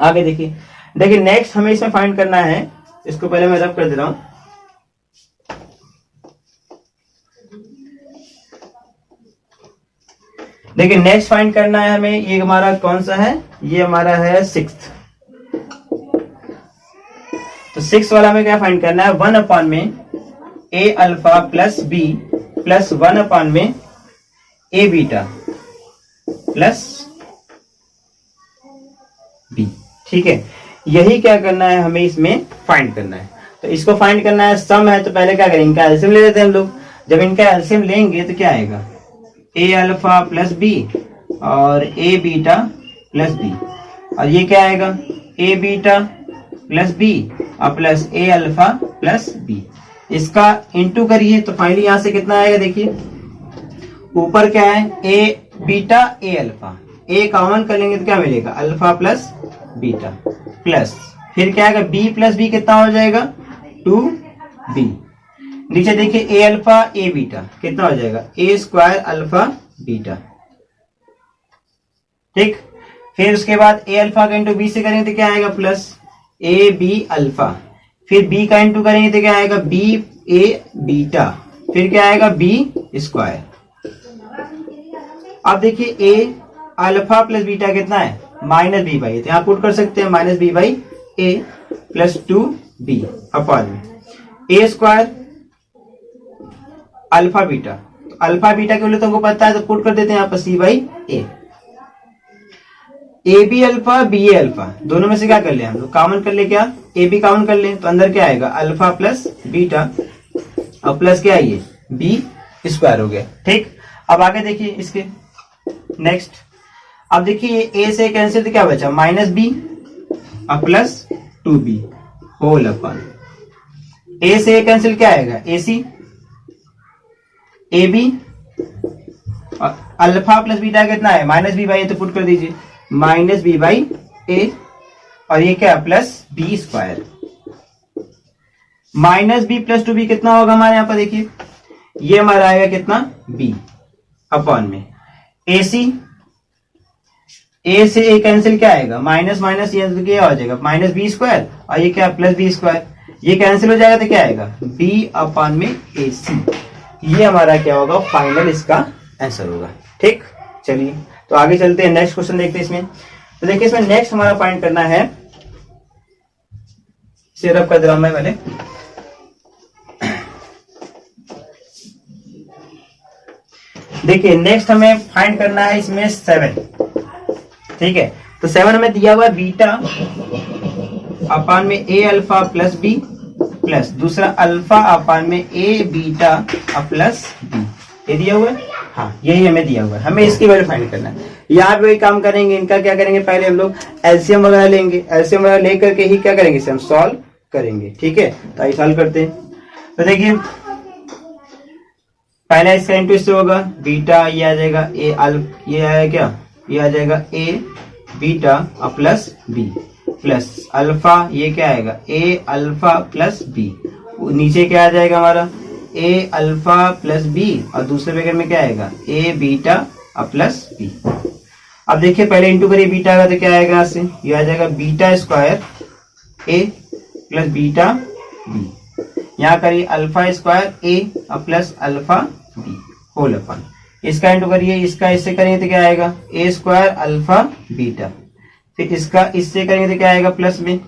आगे देखिए नेक्स्ट हमें इसमें फाइंड करना है, इसको पहले मैं रब कर दे रहा हूँ। देखिए नेक्स्ट फाइंड करना है हमें, ये हमारा कौन सा है, ये हमारा है 6th। तो 6 वाला हमें क्या फाइंड करना है, 1 अपान में ए अल्फा प्लस बी प्लस 1 अपान में ए बीटा प्लस बी। ठीक है, यही क्या करना है हमें इसमें फाइंड करना है। तो इसको फाइंड करना है, सम है, तो पहले क्या करेंगे, इनका एलसीएम ले लेते हैं हम लोग। जब इनका एलसीएम लेंगे तो क्या आएगा, ए अल्फा प्लस बी और ए बीटा प्लस बी, और ये क्या आएगा ए बीटा प्लस बी और प्लस ए अल्फा प्लस बी। इसका इंटू करिए तो फाइनली यहां से कितना आएगा, देखिए ऊपर क्या है a beta a alpha, a common कर लेंगे तो क्या मिलेगा अल्फा प्लस बीटा प्लस फिर क्या आएगा बी प्लस बी, कितना हो जाएगा 2b। नीचे देखिए ए अल्फा ए बीटा कितना हो जाएगा ए स्क्वायर अल्फा बीटा। ठीक, फिर उसके बाद ए अल्फा का इंटू बी से करेंगे तो क्या आएगा प्लस ए बी अल्फा, फिर बी का इंटू करेंगे तो क्या आएगा बी ए बीटा, फिर क्या आएगा बी स्क्वायर। अब देखिए ए अल्फा प्लस बीटा कितना है, माइनस बी बाई ए, तो यहाँ पुट कर सकते हैं minus B by a plus 2b upon में ए स्क्वायर अल्फा बीटा, तो अल्फा बीटा के लिए तुमको पता है तो पुट कर देते हैं यहाँ पर c by a b alpha b a alpha, दोनों में से क्या कर ले हम लोग, कॉमन कर ले, क्या ए बी कॉमन कर ले, तो अंदर क्या आएगा अल्फा प्लस बीटा और प्लस क्या है ये बी स्क्वायर हो गया। ठीक, अब आगे देखिए इसके नेक्स्ट, अब देखिए ए से कैंसिल तो क्या बचा माइनस बी और प्लस 2b होल अपन, ए से ए कैंसिल क्या आएगा ए सी, ए बी और अल्फा प्लस बीटा कितना है माइनस बी बाई ए, तो पुट कर दीजिए माइनस बी बाई ए और ये क्या plus b square, minus b plus 2b कितना होगा हमारे यहाँ पर देखिए, ये हमारा आएगा कितना b अपॉन में ए सी, ए से ए कैंसिल क्या आएगा माइनस माइनस ये क्या हो जाएगा माइनस बी स्क्वायर और ये क्या प्लस बी स्क्वायर, ये कैंसिल हो जाएगा तो क्या आएगा बी अपॉन में ए सी, ये हमारा क्या होगा फाइनल इसका आंसर होगा। ठीक, चलिए तो आगे चलते हैं, नेक्स्ट क्वेश्चन देखते हैं इसमें। तो देखिए इसमें नेक्स्ट हमारा फाइंड करना है सिरप का ड्रामा वाले, देखिए नेक्स्ट हमें फाइंड करना है इसमें 7। ठीक है, तो 7 हमें दिया हुआ है बीटा अपान में ए अल्फा प्लस बी प्लस दूसरा अल्फा अपान में ए बीटा प्लस बी, ये दिया हुआ है, हाँ यही हमें दिया हुआ है, हमें इसकी वैल्यू फाइंड करना है। यहाँ पे वही काम करेंगे, इनका क्या करेंगे पहले हम लोग एलसीएम वगैरह लेंगे, एलसीएम वगैरह लेकर के ही क्या करेंगे इसे हम सॉल्व करेंगे। ठीक है, तो आइए सॉल्व करते हैं। तो देखिए पहला इसका इंटू इससे होगा बीटा, ये आ जाएगा ए अल्फ, ये आया क्या, ये आ जाएगा a beta plus b plus alpha, ये क्या आएगा ए अल्फा प्लस बी, नीचे क्या आ जाएगा हमारा ए अल्फा प्लस बी और दूसरे ब्रैकेट में क्या आएगा ए बीटा प्लस बी। अब देखिए पहले इंटू करिए बीटा का तो क्या आएगा यहाँ से, ये आ जाएगा beta square a plus beta b, यहाँ करिए alpha square a plus alpha b whole अपन, इसका इंटू करिए इसका इससे करेंगे तो क्या आएगा ए स्क्वायर अल्फा बीटा, फिर इसका इससे करेंगे तो क्या आएगा प्लस में,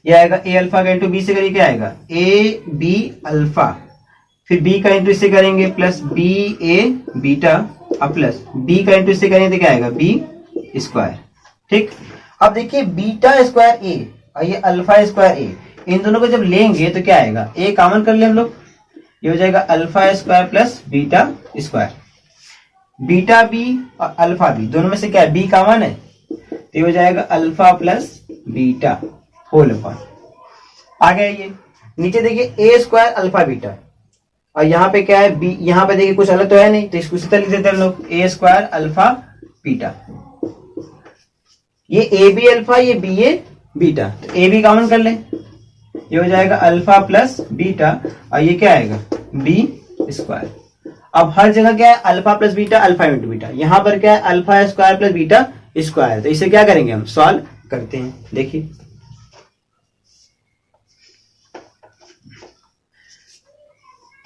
ये आएगा ए अल्फा का इंटू बी से करिए क्या आएगा ए बी अल्फा, फिर बी का इंटू इससे करेंगे प्लस बी ए बीटा प्लस बी का इंटू इससे करेंगे तो क्या आएगा बी स्क्वायर। ठीक, अब देखिए बीटा स्क्वायर ए और ये अल्फा स्क्वायर ए, इन दोनों को जब लेंगे तो क्या आएगा ए कॉमन कर ले हम लोग, ये हो जाएगा alpha square plus beta square, beta b और अल्फा बी दोनों में से क्या है बी कॉमन है, तो ये हो जाएगा alpha plus beta whole upon. आगे ये नीचे देखिए ए स्क्वायर अल्फा बीटा और यहाँ पे क्या है बी, यहाँ पे देखिए कुछ अलग तो है नहीं, तो इसको इसी तरह लिख देते हैं हम लोग ए स्क्वायर अल्फा बीटा, ये ए बी अल्फा ये बी ए बीटा, तो ए बी कॉमन कर ले, ये हो जाएगा अल्फा प्लस बीटा और ये क्या आएगा बी स्क्वायर। अब हर जगह क्या है alpha plus beta alpha into beta, यहाँ पर क्या है alpha square plus beta square, तो इसे क्या करेंगे हम सॉल्व करते हैं। देखिए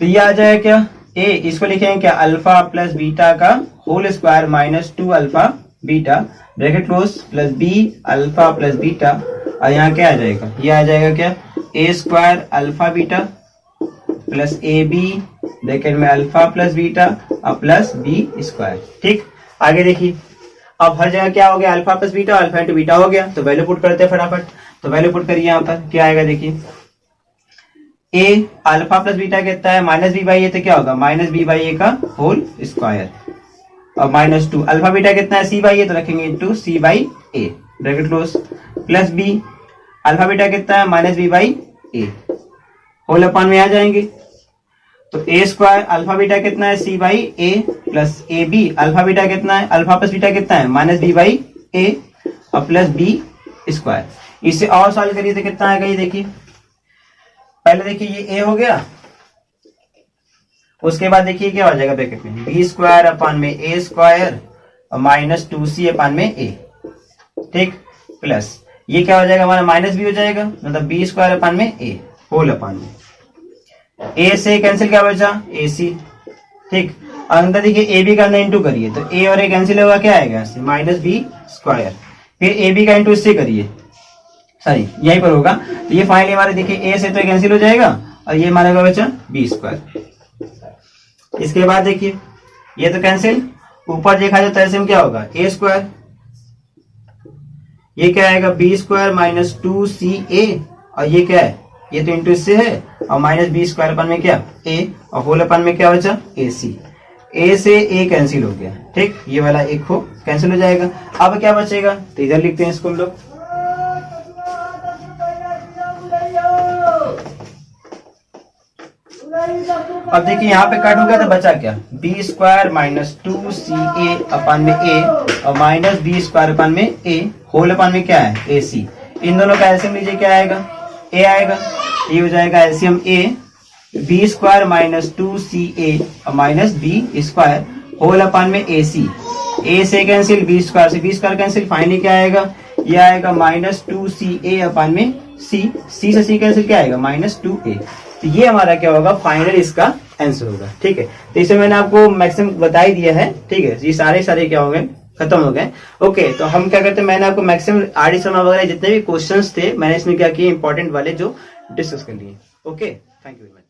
तो ये आ जाएगा क्या ए, इसको लिखेंगे क्या अल्फा प्लस बीटा का whole square minus 2 alpha beta bracket close plus b alpha plus beta और यहाँ क्या आ जाएगा, ये आ जाएगा क्या a square alpha beta plus a b bracket में अल्फा प्लस बीटा और प्लस बी स्क्वायर। ठीक, आगे देखिए अब हर जगह क्या हो गया alpha plus beta alpha into beta हो गया, तो वैल्यू पुट करते हैं फटाफट, तो वैल्यू पुट करिए यहाँ पर क्या आएगा देखिए ए अल्फा प्लस बीटा कितना है माइनस बी बाई ए, तो क्या होगा माइनस बी बाई ए का होल स्क्वायर और माइनस 2 अल्फा बीटा कितना है सी बाई ए, तो रखेंगे into c by a bracket close plus b alpha beta कितना है minus B by a whole upon में आ जाएंगे, तो ए स्क्वायर अल्फा बीटा कितना है सी by a plus a b alpha beta कितना है अल्फा प्लस बीटा कितना है माइनस बी बाई ए और प्लस बी स्क्वायर। इसे और सॉल्व करिए तो कितना आएगा, ये देखिए पहले देखिए ये ए हो गया, उसके बाद देखिए क्या हो जाएगा ब्रैकेट में बी स्क्वायर अपान में ए स्क्वायर और माइनस 2c अपान में ए। ठीक, प्लस ये क्या हो जाएगा हमारा माइनस बी हो जाएगा, मतलब बी स्क्वायर अपान में ए होल अपान में ए से कैंसिल क्या बचा ए सी। ठीक, अंदर देखिए ए बी का अंदर इंटू करिए तो ए और ए कैंसिल होगा, क्या आएगा इससे माइनस बी स्क्वायर। फिर ए बी का इंटू इससे करिए, सॉरी यहीं पर होगा, तो ये फाइनली हमारे देखिए ए से तो कैंसिल हो जाएगा और ये हमारा क्या बचा बी स्क्वायर। इसके बाद देखिए ये तो कैंसिल, ऊपर देखा जाए तो ऐसे में क्या होगा ए स्क्वायर, ये क्या आएगा बी स्क्वायर माइनस 2ca, और ये क्या है ये तो इंटू इससे है, और माइनस बी स्क्वायर अपन में क्या ए, और होल अपन में क्या बचा ए सी, ए से ए कैंसिल हो गया, ठीक, ये वाला एक हो कैंसिल हो जाएगा। अब क्या बचेगा तो इधर लिखते हैं इसको हम लोग, अब देखिए यहाँ पे कट हो गया तो बचा क्या बी स्क्वायर माइनस 2ca अपन में ए, और माइनस बी स्क्वायर अपन में ए, होल अपन में क्या है ए सी। इन दोनों का एलसीएम लीजिए, क्या आएगा ए आएगा, ये हो जाएगा LCM a, b square minus 2ca और minus b square whole upon में ए सी, ए से कैंसिल बी स्क्वायर से बी स्क्वायर कैंसिल, फाइनली क्या आएगा ये आएगा माइनस 2ca अपन में सी, सी से सी कैंसिल क्या आएगा माइनस 2a। तो ये हमारा क्या होगा फाइनल इसका आंसर होगा, ठीक है। तो इसे मैंने आपको मैक्सिमम बता ही दिया है, ठीक है, ये सारे क्या हो गए खत्म हो गए। ओके, तो हम क्या करते हैं, मैंने आपको मैक्सिमम आरडी शर्मा वगैरह जितने भी क्वेश्चंस थे मैंने इसमें क्या किए इंपॉर्टेंट वाले जो डिस्कस कर लिए। Okay, thank you very much.